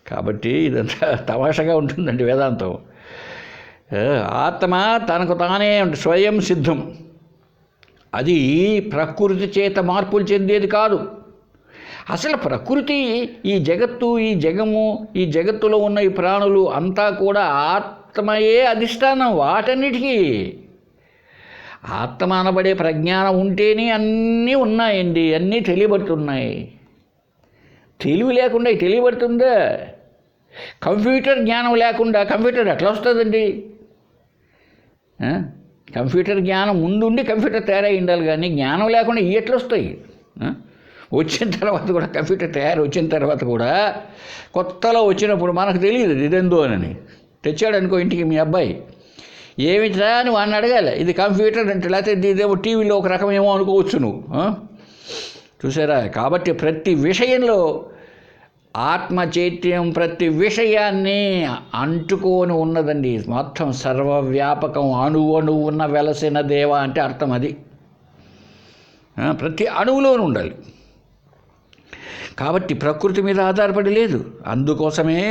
కాబట్టి ఇదంతా తమాషగా ఉంటుందండి వేదాంతం. ఆత్మ తనకు తానే స్వయం సిద్ధం. అది ప్రకృతి చేత మార్పులు చెందేది కాదు. అసలు ప్రకృతి, ఈ జగత్తు, ఈ జగము, ఈ జగత్తులో ఉన్న ఈ ప్రాణులు అంతా కూడా ఆత్మయే అధిష్టానం. వాటన్నిటికీ ఆత్మ అనబడే ప్రజ్ఞానం ఉంటేనే అన్నీ ఉన్నాయండి, అన్నీ తెలియబడుతున్నాయి. తెలివి లేకుండా తెలియబడుతుందా? కంప్యూటర్ జ్ఞానం లేకుండా కంప్యూటర్ ఎట్లా వస్తుందండి? కంప్యూటర్ జ్ఞానం ముందుండి కంప్యూటర్ తయారై ఉండాలి, కానీ జ్ఞానం లేకుండా ఎట్లా వస్తాయి? వచ్చిన తర్వాత కూడా కంప్యూటర్ తయారు వచ్చిన తర్వాత కూడా కొత్తలో వచ్చినప్పుడు మనకు తెలియదు ఇదేందో అని. తెచ్చాడు అనుకో ఇంటికి మీ అబ్బాయి, ఏమిట్రా అని వాడిని అడగాలి, ఇది కంప్యూటర్ అంటే, లేకపోతే ఇదేమో టీవీలో ఒక రకమేమో అనుకోవచ్చు నువ్వు. చూసారా? కాబట్టి ప్రతి విషయంలో ఆత్మ చైత్యం ప్రతి విషయాన్ని అంటుకొని ఉన్నదండి. మొత్తం సర్వవ్యాపకం, అణువు ఉన్న వెలసిన దేవ అంటే అర్థం అది. ప్రతి అణువులోనూ ఉండాలి. కాబట్టి ప్రకృతి మీద ఆధారపడి లేదు. అందుకోసమే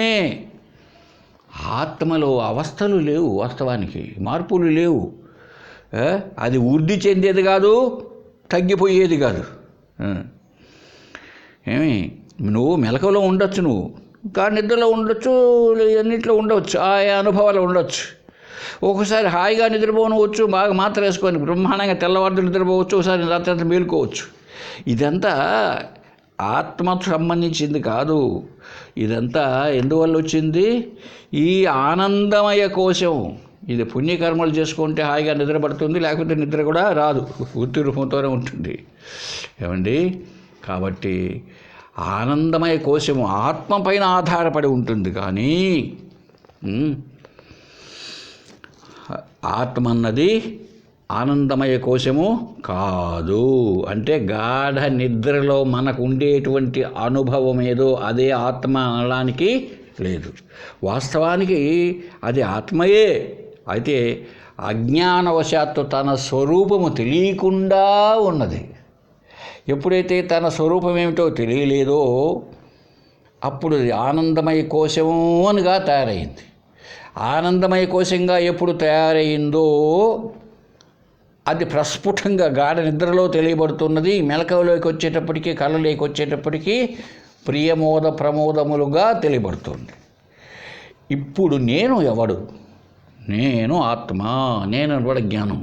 ఆత్మలో అవస్థలు లేవు, వాస్తవానికి మార్పులు లేవు. అది వృద్ధి చెందేది కాదు, తగ్గిపోయేది కాదు. ఏమి నువ్వు మెలకువలో ఉండొచ్చు, నువ్వు కానీ నిద్రలో ఉండొచ్చు, అన్నింటిలో ఉండవచ్చు, ఆయా అనుభవాలు ఉండొచ్చు. ఒకసారి హాయిగా నిద్రపోవచ్చు, బాగా మాత్ర వేసుకొని బ్రహ్మాండంగా తెల్లవారులు నిద్రపోవచ్చు, ఒకసారి రాత్రి మేలుకోవచ్చు. ఇదంతా ఆత్మకు సంబంధించింది కాదు. ఇదంతా ఎందువల్ల వచ్చింది? ఈ ఆనందమయ కోశం. ఇది పుణ్యకర్మలు చేసుకుంటే హాయిగా నిద్ర పడుతుంది, లేకపోతే నిద్ర కూడా రాదు, వృత్తి రూపంతోనే ఉంటుంది. ఏమండి? కాబట్టి ఆనందమయ కోశము ఆత్మ పైన ఆధారపడి ఉంటుంది. కానీ ఆత్మ అన్నది ఆనందమయ కోశము కాదు. అంటే గాఢ నిద్రలో మనకు ఉండేటువంటి అనుభవం ఏదో అదే ఆత్మ అనడానికి లేదు. వాస్తవానికి అది ఆత్మయే. అయితే అజ్ఞానవశాత్తు తన స్వరూపము తెలియకుండా ఉన్నది. ఎప్పుడైతే తన స్వరూపం ఏమిటో తెలియలేదో అప్పుడు ఆనందమయ కోశము అనిగా తయారైంది. ఆనందమయ కోశంగా ఎప్పుడు తయారైందో అది ప్రస్ఫుటంగా గాఢ నిద్రలో తెలియబడుతున్నది. మెలకువలోకి వచ్చేటప్పటికీ, కళ్ళలోకి వచ్చేటప్పటికీ ప్రియమోద ప్రమోదములుగా తెలియబడుతుంది. ఇప్పుడు నేను ఎవడు? నేను ఆత్మ, నేను కూడా జ్ఞానం.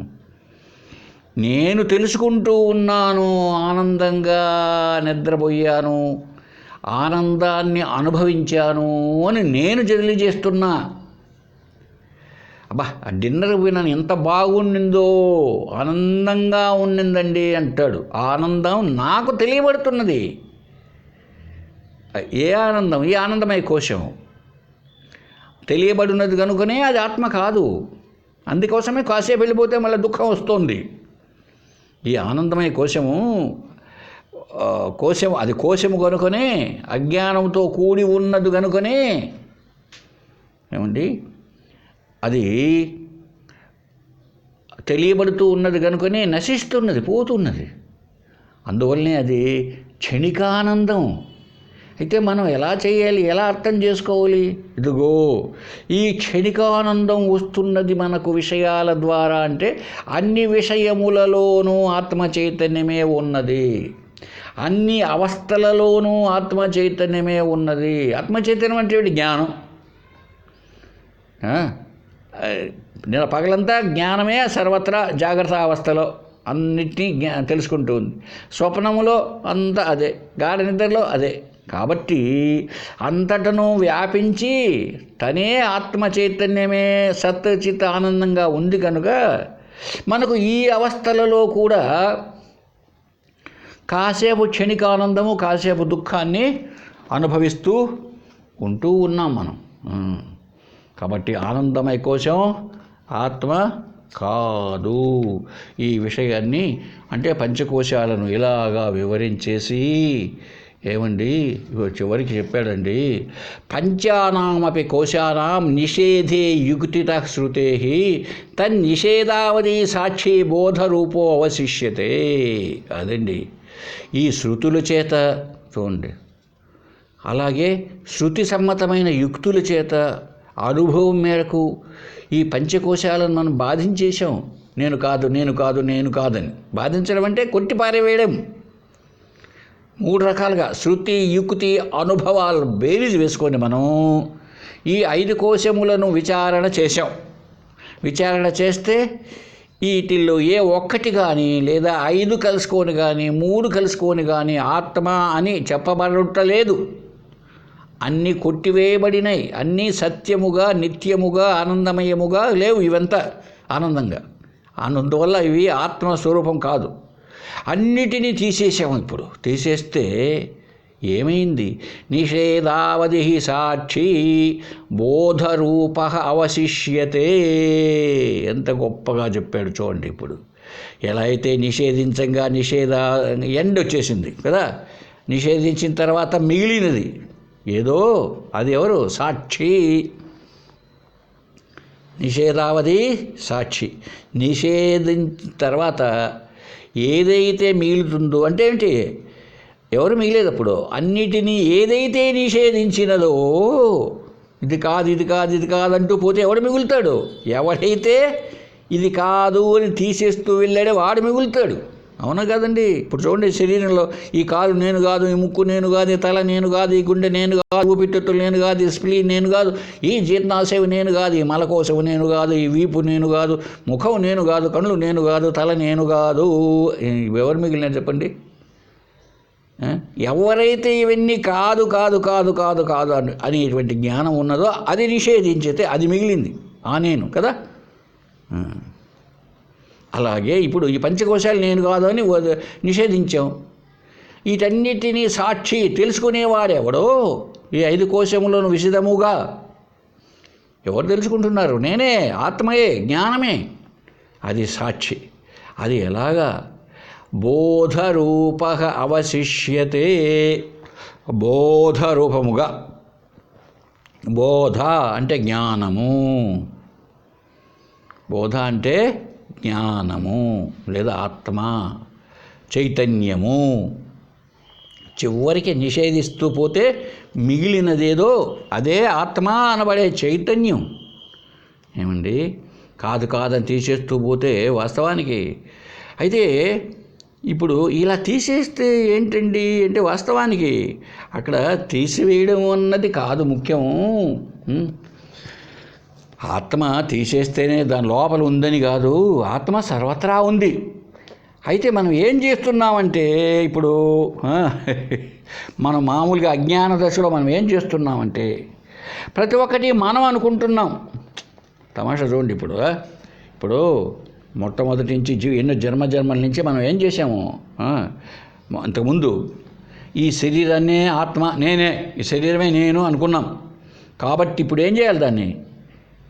నేను తెలుసుకుంటూ ఉన్నాను, ఆనందంగా నిద్రపోయాను, ఆనందాన్ని అనుభవించాను అని నేను తెలియజేస్తున్నా. అబ్బా, ఆ డిన్నర్ పోయినాను, ఎంత బాగుండిందో, ఆనందంగా ఉండిందండి అంటాడు. ఆనందం నాకు తెలియబడుతున్నది. ఏ ఆనందం? ఈ ఆనందమయ కోశం తెలియబడినది కనుకనే అది ఆత్మ కాదు. అందుకోసమే కాసేపు వెళ్ళిపోతే మళ్ళీ దుఃఖం వస్తుంది. ఈ ఆనందమయ కోశము అది కోశము కనుకనే, అజ్ఞానంతో కూడి ఉన్నది కనుకనే ఏమండి అది తెలియబడుతూ ఉన్నది కనుకనే నశిస్తున్నది, పోతున్నది. అందువల్లనే అది క్షణికానందం. అయితే మనం ఎలా చేయాలి, ఎలా అర్థం చేసుకోవాలి? ఇదిగో ఈ క్షణికానందం వస్తున్నది మనకు విషయాల ద్వారా. అంటే అన్ని విషయములలోనూ ఆత్మ చైతన్యమే ఉన్నది, అన్ని అవస్థలలోనూ ఆత్మ చైతన్యమే ఉన్నది. ఆత్మ చైతన్యం అంటే జ్ఞానం. నేను పగలంతా జ్ఞానమే సర్వత్రా జాగ్రత్త అవస్థలో అన్నిటినీ తెలుసుకుంటూ ఉంది. స్వప్నములో అంతా అదే, గాఢ నిద్రలో అదే. కాబట్టి అంతటను వ్యాపించి తనే ఆత్మ చైతన్యమే సత్చిత్ ఆనందంగా ఉంది కనుక మనకు ఈ అవస్థలలో కూడా కాసేపు క్షణికానందము, కాసేపు దుఃఖాన్ని అనుభవిస్తూ ఉంటూ ఉన్నాం మనం. కాబట్టి ఆనందమయ కోశం ఆత్మ కాదు. ఈ విషయాన్ని అంటే పంచకోశాలను ఇలాగా వివరించేసి ఏమండి చివరికి చెప్పాడండి, పంచానామపి కోశానాం నిషేధే యుక్తిత శృతే తన్నిషేధావధి సాక్షి బోధరూపో అవశిష్యతే. అదండి ఈ శృతుల చేత చూడండి, అలాగే శృతి సమ్మతమైన యుక్తుల చేత అనుభవం మేరకు ఈ పంచకోశాలను మనం బాధించేశాం. నేను కాదు, నేను కాదు, నేను కాదని బాధించడం అంటే కొట్టి పారేవేయడం. 3 రకాలుగా శృతి, యుక్తి, అనుభవాలు బేరీజు వేసుకొని మనం ఈ 5 కోశములను విచారణ చేశాం. విచారణ చేస్తే వీటిల్లో ఏ ఒక్కటి కానీ లేదా 5 కలుసుకొని కానీ 3 కలుసుకొని కానీ ఆత్మ అని చెప్పబడటలేదు. అన్నీ కొట్టివేయబడినాయి. అన్నీ సత్యముగా, నిత్యముగా, ఆనందమయముగా లేవు. ఇవంతా ఆనందంగా, అందువల్ల ఇవి ఆత్మస్వరూపం కాదు. అన్నిటినీ తీసేసాము. ఇప్పుడు తీసేస్తే ఏమైంది? నిషేధావధి సాక్షి బోధరూప అవశిష్యతే. ఎంత గొప్పగా చెప్పాడు చూడండి. ఇప్పుడు ఎలా అయితే నిషేధించంగా ఎండ్ వచ్చేసింది కదా, నిషేధించిన తర్వాత మిగిలినది ఏదో అది ఎవరు? సాక్షి. నిషేధావధి సాక్షి. నిషేధించిన తర్వాత ఏదైతే మిగులుతుందో అంటే ఏంటి? ఎవరు మిగిలేదప్పుడు అన్నిటినీ ఏదైతే నిషేధించినదో ఇది కాదు ఇది కాదు ఇది కాదంటూ పోతే ఎవడు మిగులుతాడు? ఎవడైతే ఇది కాదు అని తీసేస్తూ వెళ్ళాడో వాడు మిగులుతాడు. అవునా కదండి? ఇప్పుడు చూడండి, శరీరంలో ఈ కాలు నేను కాదు, ఈ ముక్కు నేను కాదు, ఈ తల నేను కాదు, ఈ గుండె నేను కాదు, ఊపిరితిత్తులు నేను కాదు, ఈ స్ప్లీన్ నేను కాదు, ఈ జీర్ణాశయం నేను కాదు, ఈ మలకోశం నేను కాదు, ఈ వీపు నేను కాదు, ముఖం నేను కాదు, కళ్ళు నేను కాదు, తల నేను కాదు. ఎవరు మిగిలిన చెప్పండి? ఎవరైతే ఇవన్నీ కాదు కాదు కాదు కాదు కాదు అనేటువంటి జ్ఞానం ఉన్నదో అది నిషేధించితే అది మిగిలింది ఆ నేను కదా. అలాగే ఇప్పుడు ఈ పంచకోశాలు నేను కాదు అని నిషేధించాం. వీటన్నిటినీ సాక్షి తెలుసుకునేవాడెవడో ఈ 5 కోశములను విశదముగా ఎవరు తెలుసుకుంటున్నారు? నేనే, ఆత్మయే, జ్ఞానమే. అది సాక్షి. అది ఎలాగా? బోధరూప అవశిష్యతే. బోధరూపముగా. బోధ అంటే జ్ఞానము. బోధ అంటే జ్ఞానము లేదా ఆత్మ, చైతన్యము. చివరికి నిషేధిస్తూ పోతే మిగిలినదేదో అదే ఆత్మ అనబడే చైతన్యం. ఏమండి? కాదు కాదని తీసేస్తూ పోతే వాస్తవానికి అయితే ఇప్పుడు ఇలా తీసేస్తే ఏంటండి అంటే వాస్తవానికి అక్కడ తీసివేయడం అన్నది కాదు ముఖ్యం. ఆత్మ తీసేస్తేనే దాని లోపల ఉందని కాదు, ఆత్మ సర్వత్రా ఉంది. అయితే మనం ఏం చేస్తున్నామంటే ఇప్పుడు మనం మామూలుగా అజ్ఞాన దశలో మనం ఏం చేస్తున్నామంటే ప్రతి ఒక్కటి మనం అనుకుంటున్నాం. తమాషా చూడండి, ఇప్పుడు మొట్టమొదటి నుంచి ఎన్నో జన్మల నుంచి మనం ఏం చేశాము? అంతకుముందు ఈ శరీరాన్నే ఆత్మ నేనే, ఈ శరీరమే నేను అనుకున్నాం. కాబట్టి ఇప్పుడు ఏం చేయాలి? దాన్ని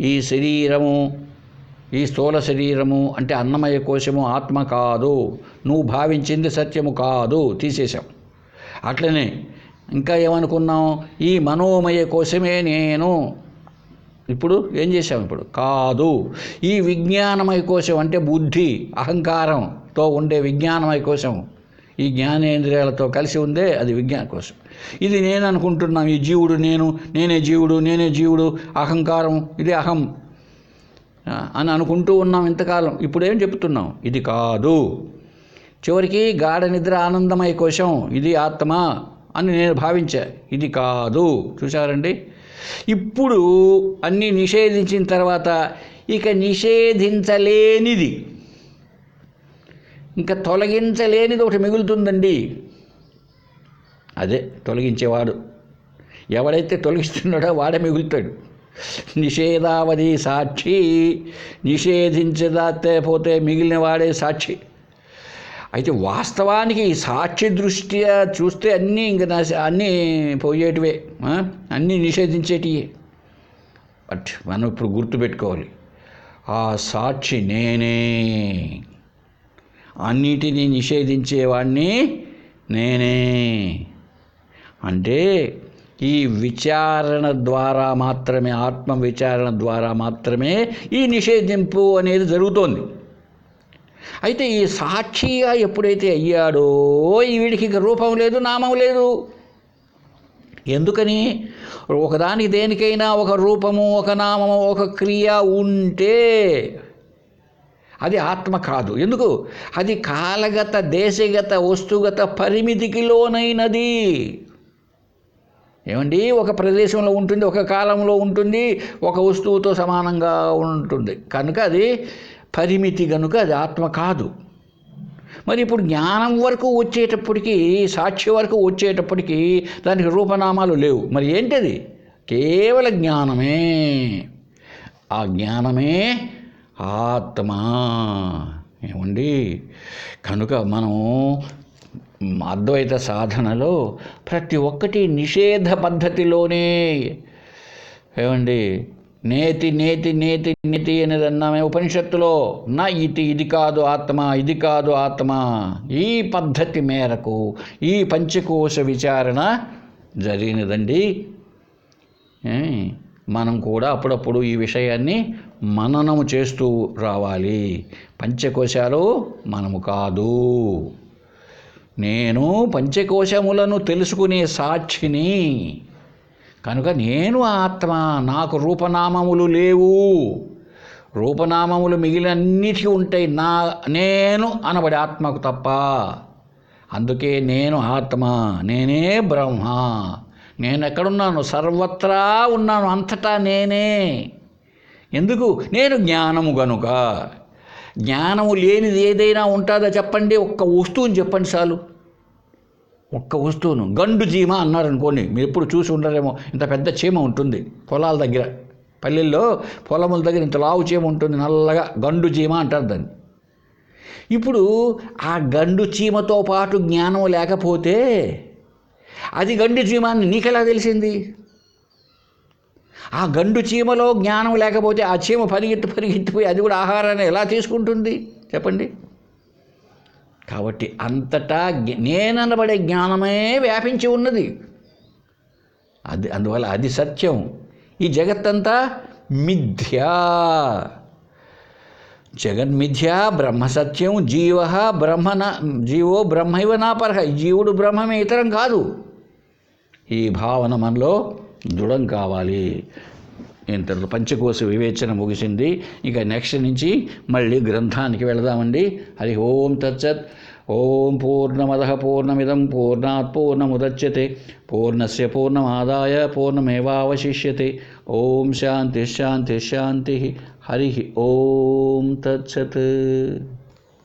ఈ శరీరము, ఈ స్థూల శరీరము అంటే అన్నమయ కోశము ఆత్మ కాదు, నువ్వు భావించింది సత్యము కాదు, తీసేశాం. అట్లనే ఇంకా ఏమనుకున్నాం? ఈ మనోమయ కోశమే నేను. ఇప్పుడు ఏం చేశాం? ఇప్పుడు కాదు, ఈ విజ్ఞానమయ కోశం అంటే బుద్ధి అహంకారంతో ఉండే విజ్ఞానమయ కోశం, ఈ జ్ఞానేంద్రియాలతో కలిసి ఉందే అది విజ్ఞాన కోశం. ఇది నేను అనుకుంటున్నాం. ఈ జీవుడు నేను, నేనే జీవుడు, అహంకారం ఇది అహం అని అనుకుంటూ ఉన్నాం ఇంతకాలం. ఇప్పుడు ఏం చెప్తున్నాం? ఇది కాదు. చివరికి గాఢ నిద్ర ఆనందమయ కోశం ఇది ఆత్మ అని నేను భావించా. ఇది కాదు. చూశారండి? ఇప్పుడు అన్నీ నిషేధించిన తర్వాత ఇక నిషేధించలేనిది, ఇంకా తొలగించలేనిది ఒకటి మిగులుతుందండి. అదే తొలగించేవాడు. ఎవడైతే తొలగిస్తున్నాడో వాడే మిగులుతాడు. నిషేధావధి సాక్షి. నిషేధించదాతే పోతే మిగిలిన వాడే సాక్షి. అయితే వాస్తవానికి ఈ సాక్షి దృష్ట్యా చూస్తే అన్నీ అన్నీ పోయేటివే, అన్నీ నిషేధించేటివే. బట్ మనం ఇప్పుడు గుర్తుపెట్టుకోవాలి, ఆ సాక్షి నేనే. అన్నిటినీ నిషేధించేవాడిని నేనే. అంటే ఈ విచారణ ద్వారా మాత్రమే, ఆత్మ విచారణ ద్వారా మాత్రమే ఈ నిషేధింపు అనేది జరుగుతోంది. అయితే ఈ సాక్షిగా ఎప్పుడైతే అయ్యాడో వీడికి ఇక రూపం లేదు, నామం లేదు. ఎందుకని? ఒకదానికి దేనికైనా ఒక రూపము, ఒక నామము, ఒక క్రియ ఉంటే అది ఆత్మ కాదు. ఎందుకు? అది కాలగత, దేశగత, వస్తుగత పరిమితికి లోనైనది. ఏమండి? ఒక ప్రదేశంలో ఉంటుంది, ఒక కాలంలో ఉంటుంది, ఒక వస్తువుతో సమానంగా ఉంటుంది. కనుక అది పరిమితి, కనుక అది ఆత్మ కాదు. మరి ఇప్పుడు జ్ఞానం వరకు వచ్చేటప్పటికీ, సాక్షి వరకు వచ్చేటప్పటికీ దానికి రూపనామాలు లేవు. మరి ఏంటది? కేవల జ్ఞానమే. ఆ జ్ఞానమే ఆత్మ. ఏమండి? కనుక మనం అద్వైత సాధనలో ప్రతి ఒక్కటి నిషేధ పద్ధతిలోనే. ఏమండి? నేతి నేతి నేతి నేతి అనేది అన్నామే ఉపనిషత్తులో. నా ఇది కాదు ఆత్మ, ఇది కాదు ఆత్మ. ఈ పద్ధతి మేరకు ఈ పంచకోశ విచారణ జరిగినదండి. మనం కూడా అప్పుడప్పుడు ఈ విషయాన్ని మననము చేస్తూ రావాలి. పంచకోశాలు మనము కాదు. నేను పంచకోశములను తెలుసుకునే సాక్షిని. కనుక నేను ఆత్మ, నాకు రూపనామములు లేవు. రూపనామములు మిగిలినన్నిటికీ ఉంటాయి, నేను అనబడి ఆత్మకు తప్ప. అందుకే నేను ఆత్మ, నేనే బ్రహ్మ. నేను ఎక్కడున్నాను? సర్వత్రా ఉన్నాను, అంతటా నేనే. ఎందుకు? నేను జ్ఞానము గనుక. జ్ఞానము లేనిది ఏదైనా ఉంటుందా చెప్పండి? ఒక్క వస్తువుని చెప్పండి చాలు. ఒక్క వస్తువును. గండు చీమ అన్నారనుకోండి, మీరు ఎప్పుడు చూసి ఉండరేమో, ఇంత పెద్ద చీమ ఉంటుంది పొలాల దగ్గర, పల్లెల్లో పొలముల దగ్గర ఇంత లావు చీమ ఉంటుంది, నల్లగా, గండు చీమ అంటారు దాన్ని. ఇప్పుడు ఆ గండు చీమతో పాటు జ్ఞానం లేకపోతే అది గండు చీమ అని నీకెలా తెలిసింది? ఆ గండు చీమలో జ్ఞానం లేకపోతే ఆ చీమ పరిగెత్తిపోయి అది కూడా ఆహారాన్ని ఎలా తీసుకుంటుంది చెప్పండి? కాబట్టి అంతటా నేననబడే జ్ఞానమే వ్యాపించి ఉన్నది. అందువల్ల అది సత్యం. ఈ జగత్తంతా మిథ్యా. జగన్మిథ్యా, బ్రహ్మ సత్యం, జీవో బ్రహ్మైవ నాపరః. జీవుడు బ్రహ్మమే, ఇతరం కాదు. ఈ భావన మనలో దృఢం కావాలి. ఇంతలో పంచకోశ వివేచన ముగిసింది. ఇక నెక్స్ట్ నుంచి మళ్ళీ గ్రంథానికి వెళదామండి. హరి ఓం తత్సత్. ఓం పూర్ణమదః పూర్ణమిదం పూర్ణాత్ పూర్ణముదచ్యతే పూర్ణస్య పూర్ణమాదాయ పూర్ణమేవావశిష్యతే. ఓం శాంతి శాంతి శాంతి. హరి ఓం తత్సత్.